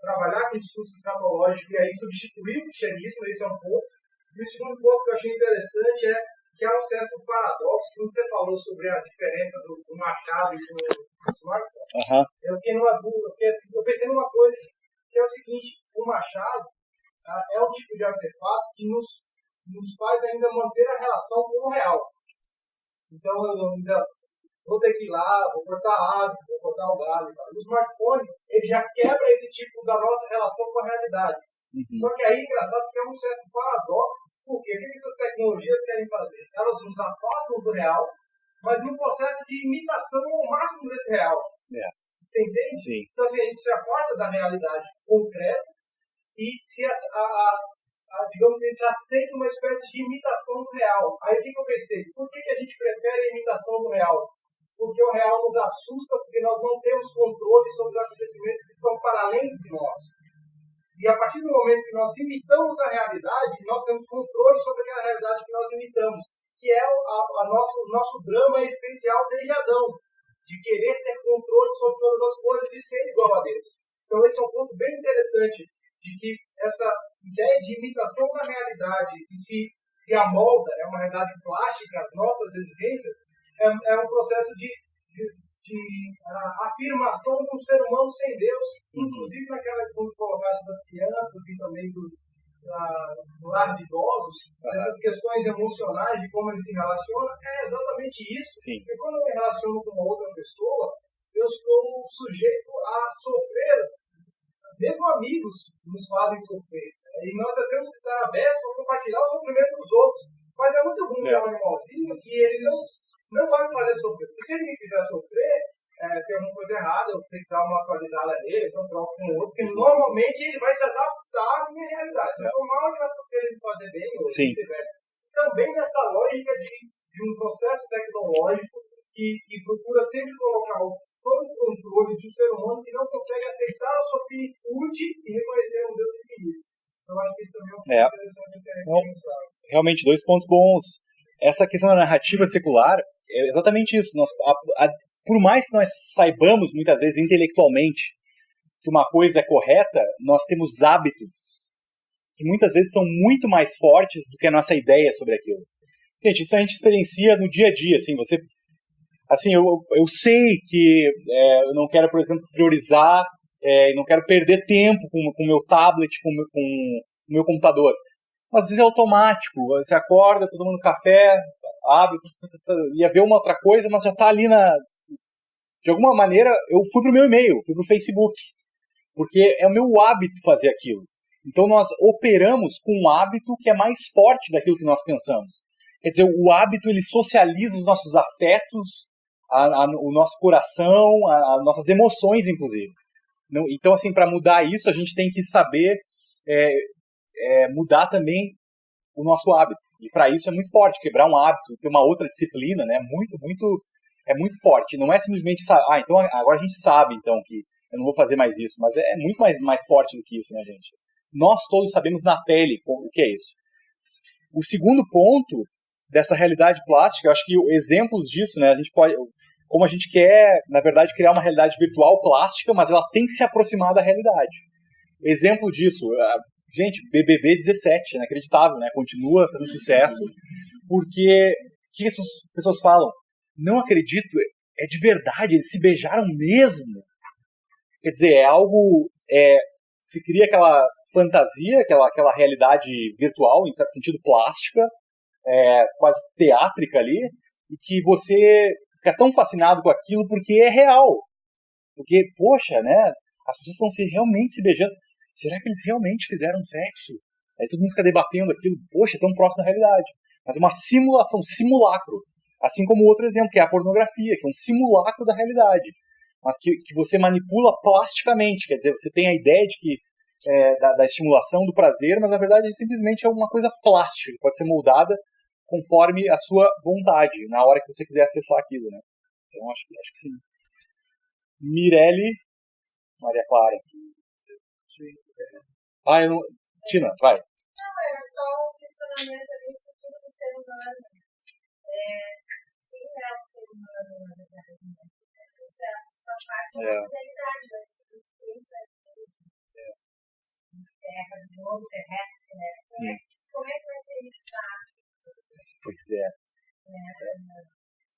trabalhar com discurso escatológico e aí substituir o cristianismo. Esse é um ponto. E o segundo ponto que eu achei interessante é que há um certo paradoxo. Quando você falou sobre a diferença do machado e do smartphone, eu fiquei numa dúvida, eu pensei numa coisa, que é o seguinte: o machado é um tipo de artefato que nos faz ainda manter a relação com o real. Então, eu ainda vou ter que ir lá, vou cortar a árvore, vou cortar o galho. O smartphone, ele já quebra esse tipo da nossa relação com a realidade. Só que aí é engraçado que é um certo paradoxo, porque o que essas tecnologias querem fazer? Elas nos afastam do real, mas num processo de imitação ao máximo desse real. Você entende? Sim. Então, assim, a gente se afasta da realidade concreta e digamos que a gente aceita uma espécie de imitação do real. Aí o que eu pensei? Por que a gente prefere a imitação do real? Porque o real nos assusta, porque nós não temos controle sobre os acontecimentos que estão para além de nós. E a partir do momento que nós imitamos a realidade, nós temos controle sobre aquela realidade que nós imitamos, que é o nosso drama existencial desde Adão, de querer ter controle sobre todas as coisas e ser igual a Deus. Então esse é um ponto bem interessante, de que essa ideia de imitação da realidade e se amolda, é uma realidade plástica, as nossas exigências, é um processo de afirmação de um ser humano sem Deus, inclusive naquela que você colocasse das crianças e também do lar de idosos, essas questões emocionais de como ele se relaciona, é exatamente isso. Sim. Porque quando eu me relaciono com uma outra pessoa, eu estou sujeito a sofrer. Mesmo amigos nos fazem sofrer. E nós temos que estar abertos para compartilhar o sofrimento dos outros. Mas é muito ruim ter um animalzinho que ele não vai me fazer sofrer. Porque se ele me fizer sofrer, tem alguma coisa errada, eu tenho que dar uma atualizada nele, então troco com o outro, porque normalmente ele vai se adaptar à minha realidade. Não é normal ele vai querer me fazer bem, ou vice-versa. Também nessa lógica de um processo tecnológico que procura sempre colocar todo o controle de um ser humano que não consegue aceitar a sua finitude e reconhecer um Deus infinito. Então, acho que isso também é um ponto interessante de ser pensado. Realmente, 2 pontos bons. Essa questão da narrativa secular é exatamente isso. Por mais que nós saibamos, muitas vezes, intelectualmente, que uma coisa é correta, nós temos hábitos que muitas vezes são muito mais fortes do que a nossa ideia sobre aquilo. Gente, isso a gente experiencia no dia a dia. Assim, eu sei que eu não quero, por exemplo, priorizar, não quero perder tempo com o meu tablet, com o meu computador. Mas às vezes é automático, você acorda, todo mundo café, abre, ia ver uma outra coisa, mas já está ali de alguma maneira, eu fui para o meu e-mail, fui para o Facebook, porque é o meu hábito fazer aquilo. Então nós operamos com um hábito que é mais forte daquilo que nós pensamos. Quer dizer, o hábito, ele socializa os nossos afetos, o nosso coração, as nossas emoções, inclusive. Então, assim, para mudar isso, a gente tem que saber mudar também o nosso hábito. E para isso é muito forte, quebrar um hábito, ter uma outra disciplina, né? É muito forte. Não é simplesmente, então agora a gente sabe, então, que eu não vou fazer mais isso, mas é muito mais forte do que isso, né, gente? Nós todos sabemos na pele o que é isso. O segundo ponto dessa realidade plástica, eu acho que exemplos disso, né, a gente pode, como a gente quer, na verdade, criar uma realidade virtual plástica, mas ela tem que se aproximar da realidade. Exemplo disso, gente, BBB 17, inacreditável, né, continua fazendo sucesso, porque o que as pessoas falam? Não acredito, é de verdade, eles se beijaram mesmo. Quer dizer, é algo, se cria aquela fantasia, aquela realidade virtual, em certo sentido plástica, quase teátrica ali, e que você fica tão fascinado com aquilo porque é real. Porque, poxa, né, as pessoas estão realmente se beijando. Será que eles realmente fizeram sexo? Aí todo mundo fica debatendo aquilo, poxa, é tão próximo da realidade. Mas é uma simulação, simulacro. Assim como o outro exemplo, que é a pornografia, que é um simulacro da realidade. Mas que você manipula plasticamente, quer dizer, você tem a ideia de que da estimulação do prazer, mas na verdade simplesmente é uma coisa plástica, que pode ser moldada conforme a sua vontade, na hora que você quiser acessar aquilo, né? Então acho que sim. Mirelle, Maria Clara. Tina, vai. Não, era só um questionamento ali do futuro do ser humano. Quem é o ser humano, na verdade? Essa parte da realidade, vai ser terra, de novo, terrestre, né? Como é que vai ser isso, tá? Pois é.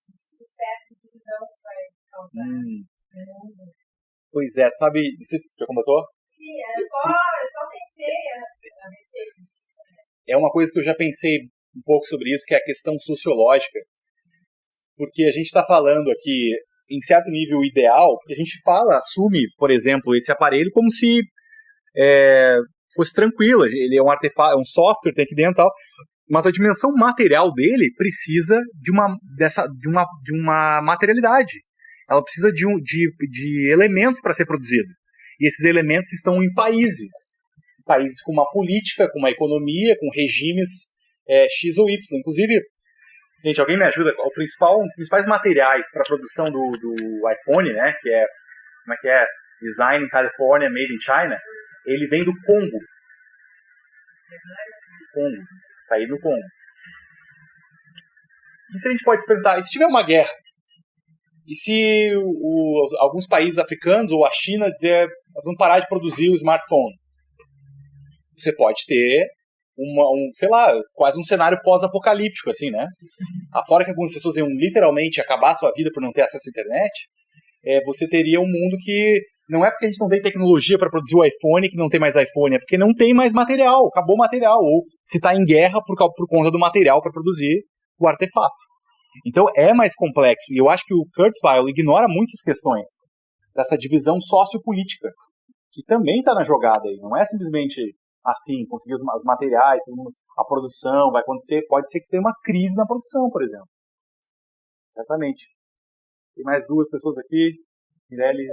Que espécie de divisão que vai causar no mundo? Pois é, sabe, você já comentou? Sim, eu só pensei a respeito disso. É uma coisa que eu já pensei um pouco sobre isso, que é a questão sociológica. Porque a gente está falando aqui, em certo nível ideal, porque a gente assume, por exemplo, esse aparelho como se fosse tranquilo. Ele é um artefato, é um software, tem aqui dentro e tal. Mas a dimensão material dele precisa de uma materialidade. Ela precisa de elementos para ser produzido. E esses elementos estão em países com uma política, com uma economia, com regimes X ou Y. Inclusive, gente, alguém me ajuda? Um dos principais materiais para a produção do iPhone, né, que é, como é que é? Design in California, made in China, ele vem do Congo. Extraído no Congo. Isso a gente pode se perguntar, e se tiver uma guerra? E se alguns países africanos ou a China dizer, nós vamos parar de produzir o smartphone? Você pode ter sei lá, quase um cenário pós-apocalíptico, assim, né? Afora que algumas pessoas iam literalmente acabar a sua vida por não ter acesso à internet, você teria um mundo que não é porque a gente não tem tecnologia para produzir o iPhone que não tem mais iPhone, é porque não tem mais material, acabou o material, ou se está em guerra por conta do material para produzir o artefato. Então é mais complexo, e eu acho que o Kurzweil ignora muitas questões dessa divisão sociopolítica, que também está na jogada aí, não é simplesmente assim, conseguir os materiais, a produção vai acontecer, pode ser que tenha uma crise na produção, por exemplo. Exatamente. Tem mais duas pessoas aqui, Mirelle.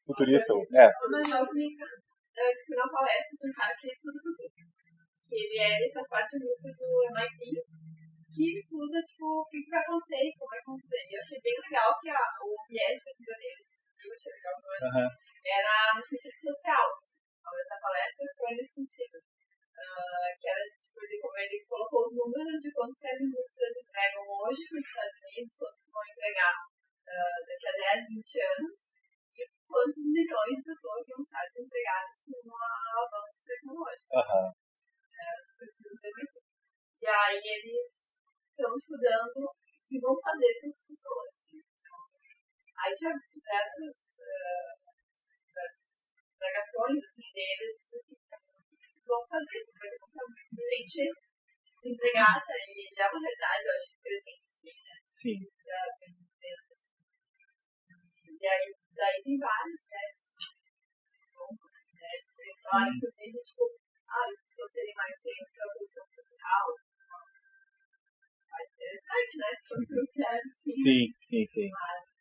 Futurista, Eu escrevi uma palestra de um cara que estuda futuro. Que ele faz parte do grupo do MIT, que estuda, tipo, o que vai acontecer e como vai acontecer. E eu achei bem legal que o viés de pesquisa deles, que eu achei legal também, era no sentido social. A outra palestra foi nesse sentido. Que era, tipo, ele colocou os números de quanto que as indústrias entregam hoje nos Estados Unidos, quanto vão entregar daqui a 10, 20 anos, e quantos milhões de pessoas vão estar desempregadas com avanços tecnológicos. As pesquisas do MIT. E aí eles estão estudando o que vão fazer com essas pessoas. Aí tinha diversas indagações assim, deles do que vão fazer. Gente desempregada e já é uma verdade, eu acho, presente, né? Sim. Já vem dentro. E aí, daí tem vários, né? Falar, inclusive, tipo, as pessoas terem mais tempo para a produção cultural. É interessante, né? Se for procurar assim. Sim.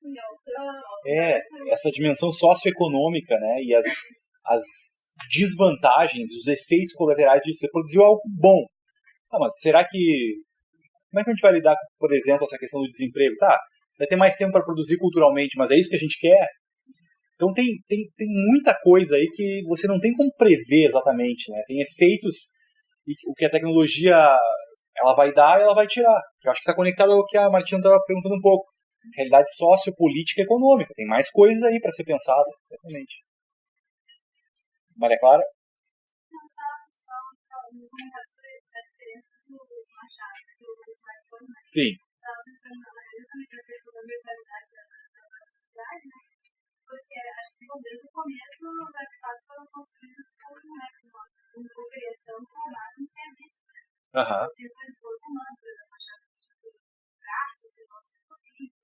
Outra essa dimensão socioeconômica, né? E as desvantagens, os efeitos colaterais disso. Você produziu algo bom. Mas será que... Como é que a gente vai lidar, por exemplo, essa questão do desemprego? Tá, vai ter mais tempo para produzir culturalmente, mas é isso que a gente quer? Então tem muita coisa aí que você não tem como prever exatamente, né? Tem efeitos e o que a tecnologia ela vai dar e ela vai tirar. Eu acho que está conectado ao que a Martina estava perguntando um pouco. Realidade sociopolítica e econômica. Tem mais coisas aí para ser pensada, exatamente. Maria Clara? Não, só um comentário sobre a diferença do Machado e do smartphone, né? Sim. Estava pensando justamente a questão da virtualidade da nossa cidade, né? Porque acho que desde o começo os artefatos foram construídos por uma criação com base em serviço. Aham. As questões do corpo humano, por exemplo, Machado instituiu braços, e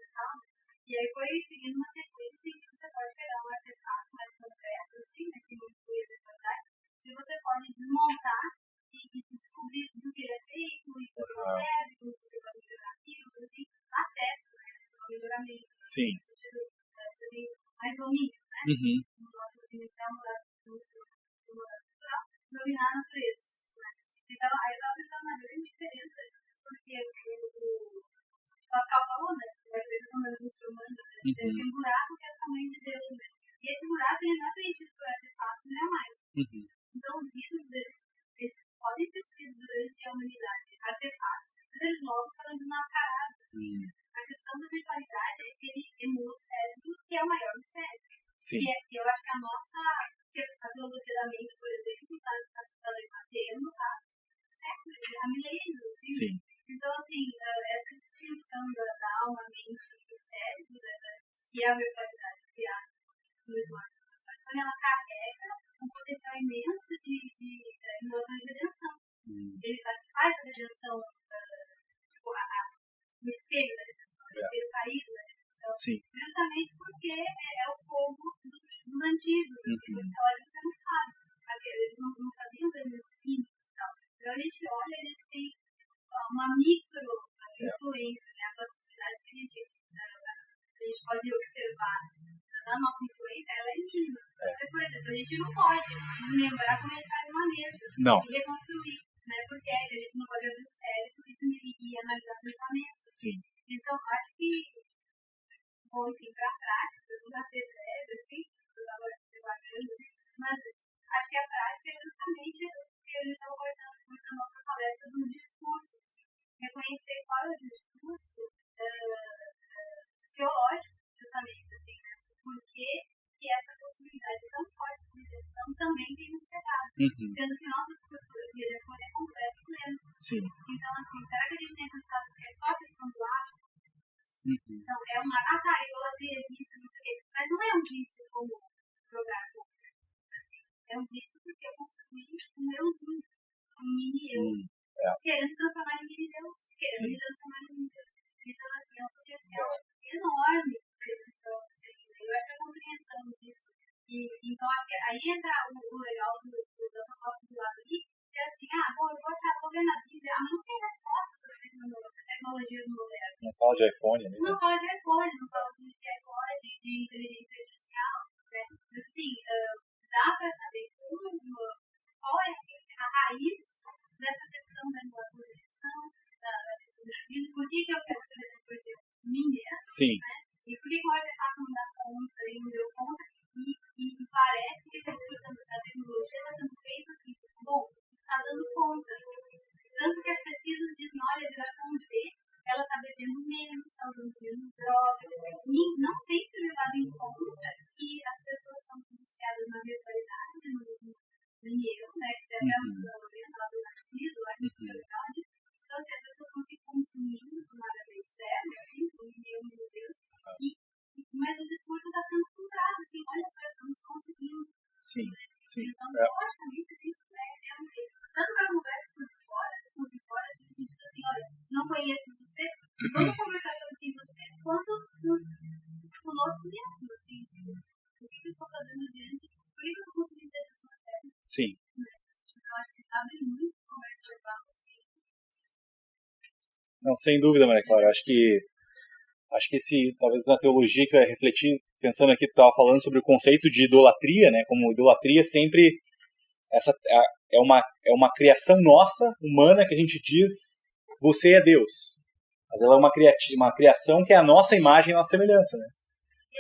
tal. E aí foi seguindo uma sequência em que você pode pegar um artefato mais concreto, assim, né, que não inclui a virtualidade, e você pode desmontar e descobrir do que ele é feito, e como ele serve, como você pode melhorar aquilo, assim, acesso, né, ao melhoramento. Sim. No sentido de mais domínio, né? No nosso inicial, dominar a natureza. Né? Então, aí eu estava pensando na grande diferença, porque o Pascal falou, né? A questão da indústria humana, né? Tem um buraco que é o tamanho de Deus, né? E esse buraco ele não é preenchido por artefatos jamais. Então, os vidros eles podem ter sido durante a humanidade artefatos, mas eles logo foram desmascarados. A questão da virtualidade é que ele emula o cérebro, que é o maior mistério. Sim. E eu acho que a filosofia da mente, por exemplo, está debatendo há séculos, há milênios. Assim. Sim. Então, assim, essa distinção da alma, mente e cérebro, que é a virtualidade criada no smartphone, ela carrega um potencial imenso de inovação e redenção. Ele satisfaz a redenção, o espelho da redenção, o espelho caído da redenção. Sim. Justamente porque é o fogo dos antigos. Você olha e você não sabe. Eles não sabiam ver os fins e tal. Então a gente olha e a gente tem uma micro influência, né? A plasticidade que a gente pode observar na nossa influência, ela é mínima. Mas, por exemplo, a gente não pode desmembrar como a gente faz uma mesa e reconstruir, né? Porque a gente não pode abrir o cérebro e analisar pensamentos. Sim. Então, acho que, bom, enfim, para a prática, não vai ser breve, assim, eu estava debatendo, mas acho que a prática é justamente o que a gente estava conversando na nossa palestra dos discursos. Reconhecer qual é o discurso teológico, justamente, assim, né? Porque essa possibilidade tão forte de redenção também tem nos pegado. Sendo que nossa discurso de redenção é completa e plena. Sim. Então, assim, será que a gente tem pensado que é só questão do ato? Então, é uma, idolatria, vício, não sei o quê. Mas não é um vício como jogar contra. Assim, é um vício porque eu construí um euzinho, um mini eu, querendo transformar em mini Deus, querendo me transformar em mini Deus. Então, assim, é um potencial enorme para esse processo. Eu acho que a compreensão disso. Então, acho que aí entra o legal da proposta do lado ali, que é assim, eu vou ver na Bíblia, mas não tem resposta sobre tecnologias modernas. Não fala de iPhone, né? Não fala de iPhone, não fala de iPhone, de inteligência artificial, né? Assim, dá para saber qual é a raiz dessa questão da inovação da direção, da questão do filho, por que eu quero escrever esse projeto minha, Sim. né? E por que o artefato não dá conta e não deu conta, e parece que essa discussão da tecnologia está sendo feita assim, bom, está dando conta. Tanto que as pesquisas dizem, olha, a geração Z, ela está bebendo menos, está usando menos drogas, não tem se levado em conta que as pessoas estão viciadas na virtualidade, no dinheiro, né, que até o lá do Narciso, lá de verdade. Então, assim, as pessoas estão se consumindo de uma maneira externa, assim, com meu Deus, mas o discurso está sendo comprado, assim, olha só, estamos conseguindo. Sim. Então, logicamente, isso é um jeito. Tanto para conversas com de fora, no sentido assim, olha, não conheço você, vamos conversar sobre quem você é, quanto conosco mesmo, assim, o que eu estou fazendo diante, por que eu estou conseguindo ter essa série? Não, sem dúvida, Maria Clara. Acho que esse, talvez na teologia que eu ia refletir, pensando aqui, tu estava falando sobre o conceito de idolatria, né? Como idolatria sempre é uma criação nossa, humana, que a gente diz, você é Deus. Mas ela é uma criação que é a nossa imagem e a nossa semelhança, né?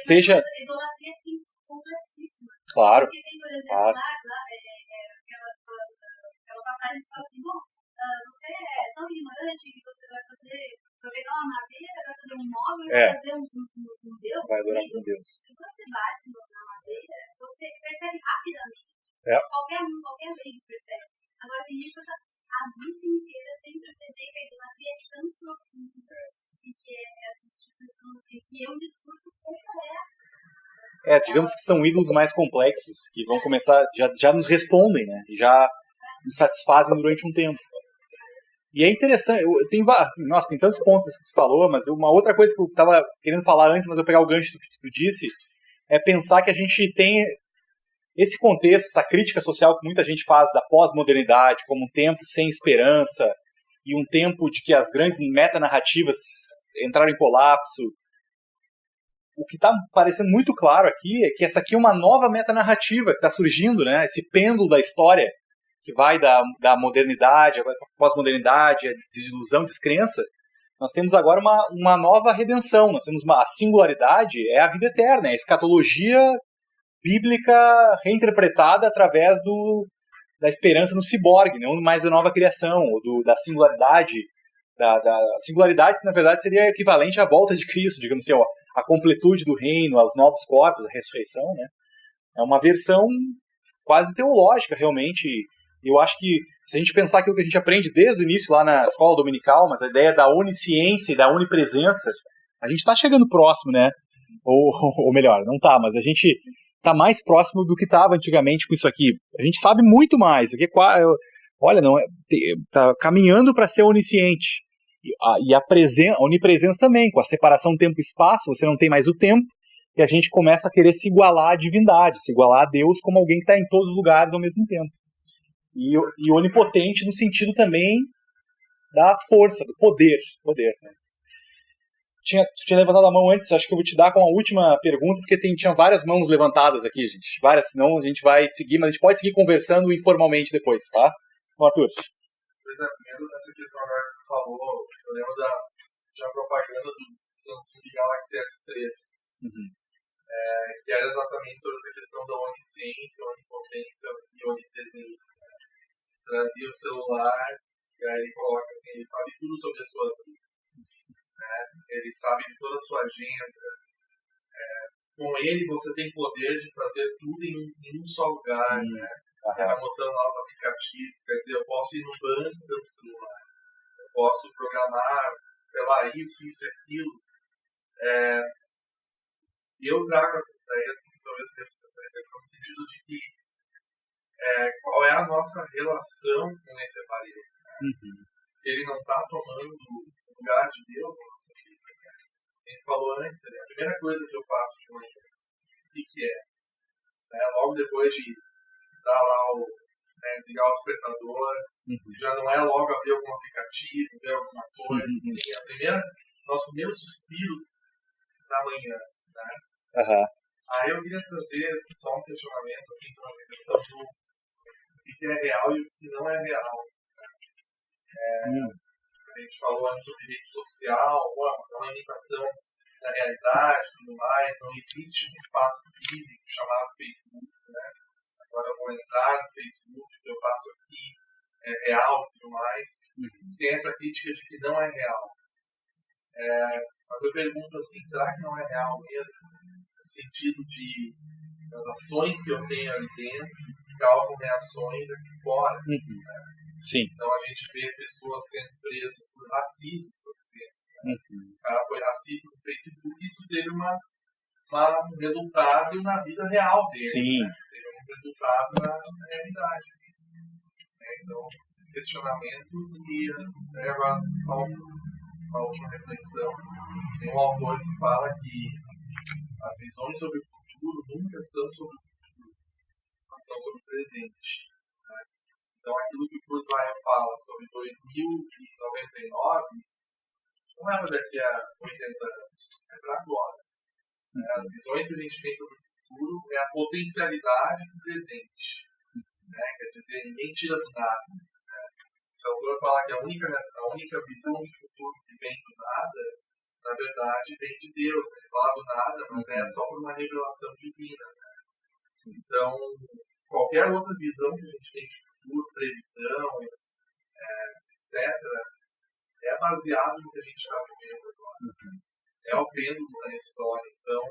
Seja... A idolatria é sim, complexíssima. Claro. Porque tem, por exemplo, Claro. aquela passagem que fala assim, bom, você é tão ignorante que você vai pegar uma madeira, vai fazer um móvel, vai fazer um Deus. Vai adorar um Deus. Se você bate na madeira, você percebe rapidamente. Qualquer lei percebe. Agora tem gente que passa a vida inteira sem perceber que a idolatria é tão profunda e que é essa instituição, assim, que é um discurso completo. Digamos que são ídolos mais complexos, que vão começar, já nos respondem, né? E já nos satisfazem durante um tempo. E é interessante, tem tantos pontos que tu falou, mas uma outra coisa que eu estava querendo falar antes, mas eu vou pegar o gancho do que tu disse, é pensar que a gente tem esse contexto, essa crítica social que muita gente faz da pós-modernidade como um tempo sem esperança e um tempo de que as grandes metanarrativas entraram em colapso. O que está parecendo muito claro aqui é que essa aqui é uma nova metanarrativa que está surgindo, né? Esse pêndulo da história que vai da modernidade, a pós-modernidade, a desilusão, descrença. Nós temos agora uma nova redenção, nós temos a singularidade, é a vida eterna, é a escatologia bíblica reinterpretada através da esperança no ciborgue, não mais da nova criação, ou da singularidade. Da singularidade, na verdade, seria equivalente à volta de Cristo, digamos assim, a completude do reino, aos novos corpos, a ressurreição, né? É uma versão quase teológica, realmente. Eu acho que, se a gente pensar aquilo que a gente aprende desde o início lá na escola dominical, mas a ideia da onisciência e da onipresença, a gente está chegando próximo, né? Ou melhor, não está, mas a gente está mais próximo do que estava antigamente com isso aqui. A gente sabe muito mais. Olha, não está caminhando para ser onisciente. E a onipresença também, com a separação tempo e espaço, você não tem mais o tempo, e a gente começa a querer se igualar à divindade, se igualar a Deus como alguém que está em todos os lugares ao mesmo tempo. E onipotente no sentido também da força, do poder. Né? Tu tinha levantado a mão antes, acho que eu vou te dar com a última pergunta, porque tinha várias mãos levantadas aqui, gente. Várias, senão a gente vai seguir, mas a gente pode seguir conversando informalmente depois, tá? Bom, Arthur. Pois é, primeiro, essa questão agora que tu falou, eu lembro de uma propaganda do Samsung Galaxy S3, que era exatamente sobre essa questão da onisciência, onipotência e onipresença. Né? Trazia o celular, e aí ele coloca assim, ele sabe tudo sobre a sua vida. Né? Ele sabe de toda a sua agenda. Com ele você tem poder de fazer tudo em um só lugar, né? Ela mostrando lá os aplicativos, quer dizer, eu posso ir no banco pelo celular, eu posso programar, sei lá, isso e aquilo. E eu trago assim, talvez essa reflexão no sentido de que qual é a nossa relação com esse aparelho. Né? Se ele não está tomando o lugar de Deus na nossa vida. Né? A gente falou antes, né? A primeira coisa que eu faço de manhã, o que é? Logo depois de dar lá desligar o despertador, se já não é logo abrir algum aplicativo, ver alguma coisa, assim, nosso primeiro suspiro da manhã, né? Aí eu queria trazer só um questionamento assim, sobre essa questão do que é real e o que não é real. A gente falou antes sobre rede social, uma imitação da realidade e tudo mais, não existe um espaço físico chamado Facebook, né? Agora eu vou entrar no Facebook, o que eu faço aqui é real e tudo mais, sem essa crítica de que não é real. Mas eu pergunto assim, será que não é real mesmo? No sentido de as ações que eu tenho ali dentro causam reações aqui fora. Né? Sim. Então a gente vê pessoas sendo presas por racismo, por exemplo. O cara foi racista no Facebook e isso teve um resultado na vida real dele. Sim. Né? Teve um resultado na realidade. Então, esse questionamento e agora só uma última reflexão. Tem um autor que fala que as visões sobre o futuro nunca são sobre o futuro, mas são sobre o presente. Né? Então, aquilo que o Kurzweil fala sobre 2099 não é para daqui a 80 anos, é para agora. As visões que a gente tem sobre o futuro é a potencialidade do presente. Quer dizer, ninguém tira do nada. Se o autor falar que a única visão de futuro que vem do nada, na verdade, vem de Deus. Ele fala do nada, mas é só por uma revelação divina. Então, qualquer outra visão que a gente tem de futuro, previsão, etc., é baseado no que a gente está vivendo agora. É o pêndulo na história. Então,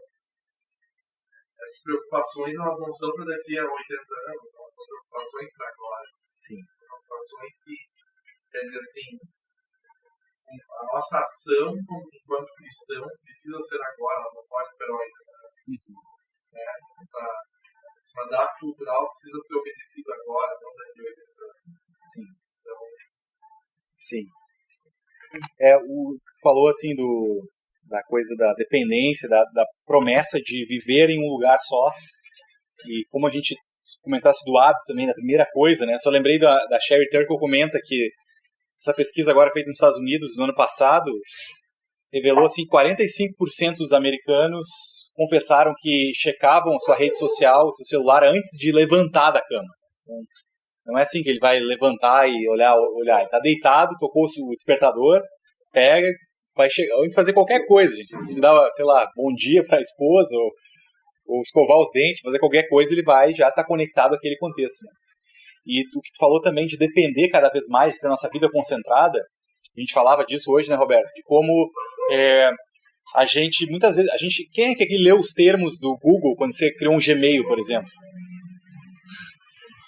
essas preocupações elas não são para daqui a 80 anos, elas são preocupações para agora. Sim. São preocupações que, quer dizer assim, a nossa ação enquanto cristãos precisa ser agora, ela não pode esperar 80 anos. Esse mandato cultural precisa ser obedecido agora, não daqui a 80 anos. Sim. Então, sim. Tu falou assim da coisa da dependência, da promessa de viver em um lugar só, e como a gente comentasse do hábito também, da primeira coisa, né? Só lembrei da Sherry Turkle, comenta que essa pesquisa agora feita nos Estados Unidos no ano passado revelou assim 45% dos americanos confessaram que checavam a sua rede social, o seu celular antes de levantar da cama. Então, não é assim que ele vai levantar e olhar. Ele está deitado, tocou o despertador, pega, vai chegar antes de fazer qualquer coisa, gente. Se dá, sei lá, bom dia para a esposa ou escovar os dentes, fazer qualquer coisa, ele vai já estar conectado àquele contexto. Né? E o que tu falou também de depender cada vez mais da nossa vida concentrada, a gente falava disso hoje, né, Roberto? De como a gente, muitas vezes, quem é que aqui leu os termos do Google quando você criou um Gmail, por exemplo?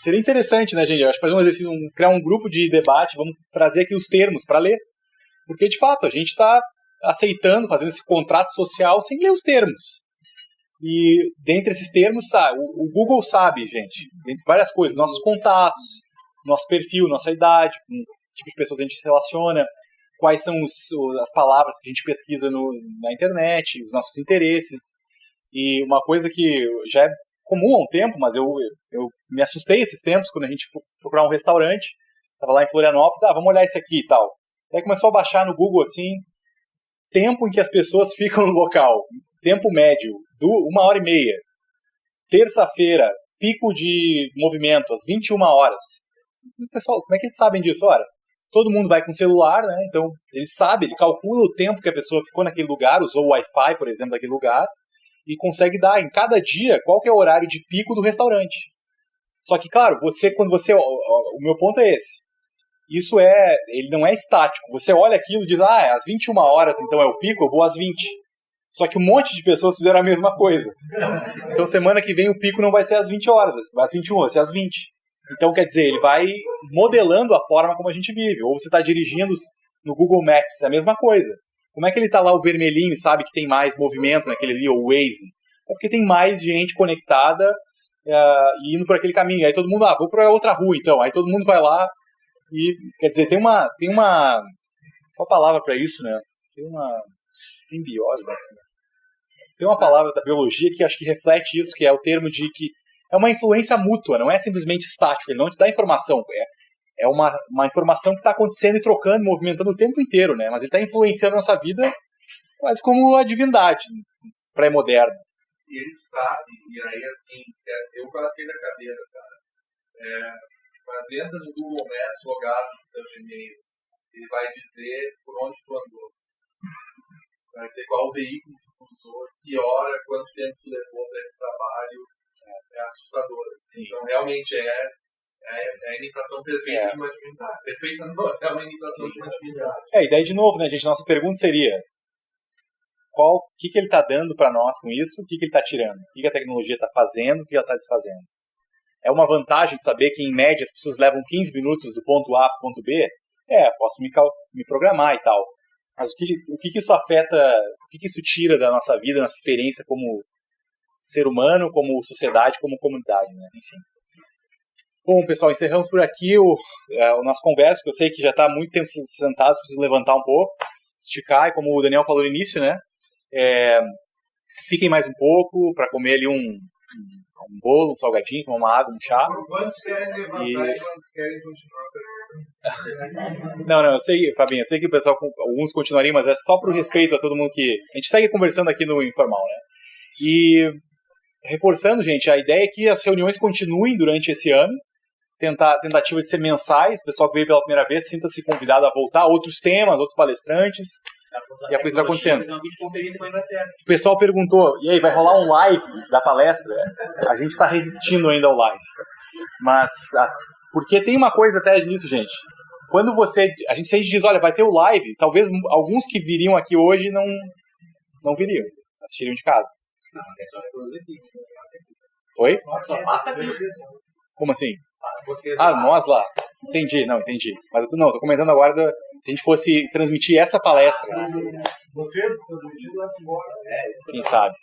Seria interessante, né, gente? Eu acho que fazer um exercício, criar um grupo de debate, vamos trazer aqui os termos para ler. Porque, de fato, a gente está aceitando, fazendo esse contrato social sem ler os termos. E, dentre esses termos, o Google sabe, gente, dentre várias coisas, nossos contatos, nosso perfil, nossa idade, com que tipo de pessoas a gente se relaciona, quais são as palavras que a gente pesquisa na internet, os nossos interesses. E uma coisa que já é comum há um tempo, mas eu me assustei esses tempos, quando a gente foi procurar um restaurante, estava lá em Florianópolis, vamos olhar esse aqui e tal. Aí começou a baixar no Google, assim, tempo em que as pessoas ficam no local, tempo médio, 1h30. Terça-feira, pico de movimento, às 21 horas. Pessoal, como é que eles sabem disso? Ora, todo mundo vai com celular, né? Então, ele calcula o tempo que a pessoa ficou naquele lugar, usou o Wi-Fi, por exemplo, daquele lugar, e consegue dar em cada dia qual que é o horário de pico do restaurante. Só que, claro, o meu ponto é esse. Ele não é estático. Você olha aquilo e diz, às 21 horas então é o pico, eu vou às 20. Só que um monte de pessoas fizeram a mesma coisa. Então semana que vem o pico não vai ser às 20 horas, vai às 21, vai ser às 20. Então quer dizer, ele vai modelando a forma como a gente vive. Ou você está dirigindo no Google Maps, é a mesma coisa. Como é que ele está lá o vermelhinho e sabe que tem mais movimento naquele ali, ou Waze? É porque tem mais gente conectada e indo por aquele caminho. Aí todo mundo, vou para outra rua então. Aí todo mundo vai lá. E, quer dizer, tem uma qual palavra para isso, né? Tem uma simbiose, né? Tem uma palavra da biologia que acho que reflete isso, que é o termo de que é uma influência mútua, não é simplesmente estático, ele não te dá informação, é uma informação que está acontecendo e trocando, movimentando o tempo inteiro, né? Mas ele está influenciando a nossa vida quase como a divindade pré-moderna. E ele sabe, e aí assim, eu quase caí da cadeira, cara. Mas entra no Google Maps logado no teu Gmail, ele vai dizer por onde tu andou. Vai dizer qual veículo tu usou, que hora, quanto tempo tu levou para ir para o trabalho. É assustador. Assim. Então, realmente é a imitação perfeita de uma divindade. Perfeita não, é uma imitação de uma divindade. E daí, de novo, né, gente, nossa pergunta seria o que ele está dando para nós com isso, o que ele está tirando, o que a tecnologia está fazendo, o que ela está desfazendo. É uma vantagem saber que, em média, as pessoas levam 15 minutos do ponto A para o ponto B? Posso me programar e tal. Mas o que isso afeta, o que isso tira da nossa vida, nossa experiência como ser humano, como sociedade, como comunidade, né? Enfim. Bom, pessoal, encerramos por aqui a nossa conversa, porque eu sei que já está há muito tempo sentados, preciso levantar um pouco, esticar, e como o Daniel falou no início, né? Fiquem mais um pouco para comer ali um bolo, um salgadinho, tomar uma água, um chá. Quantos querem levantar e quantos querem continuar? Não, eu sei, Fabinho, eu sei que o pessoal, alguns continuariam, mas é só pro respeito a todo mundo que... A gente segue conversando aqui no informal, né? E reforçando, gente, a ideia é que as reuniões continuem durante esse ano, tentativa de ser mensais, o pessoal que veio pela primeira vez sinta-se convidado a voltar, outros temas, outros palestrantes, e a coisa vai acontecendo. O pessoal perguntou, e aí, vai rolar um live da palestra? A gente está resistindo ainda ao live. Mas, porque tem uma coisa até nisso, gente. Quando a gente diz, olha, vai ter o live, talvez alguns que viriam aqui hoje não viriam, assistiriam de casa. Não, mas é só aqui. Oi? Só passa aqui. Como assim? Vocês nós lá. Entendi. Mas eu tô comentando agora se a gente fosse transmitir essa palestra. Vocês transmitindo lá fora. Quem sabe?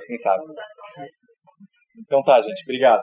Quem sabe. Então tá, gente. Obrigado.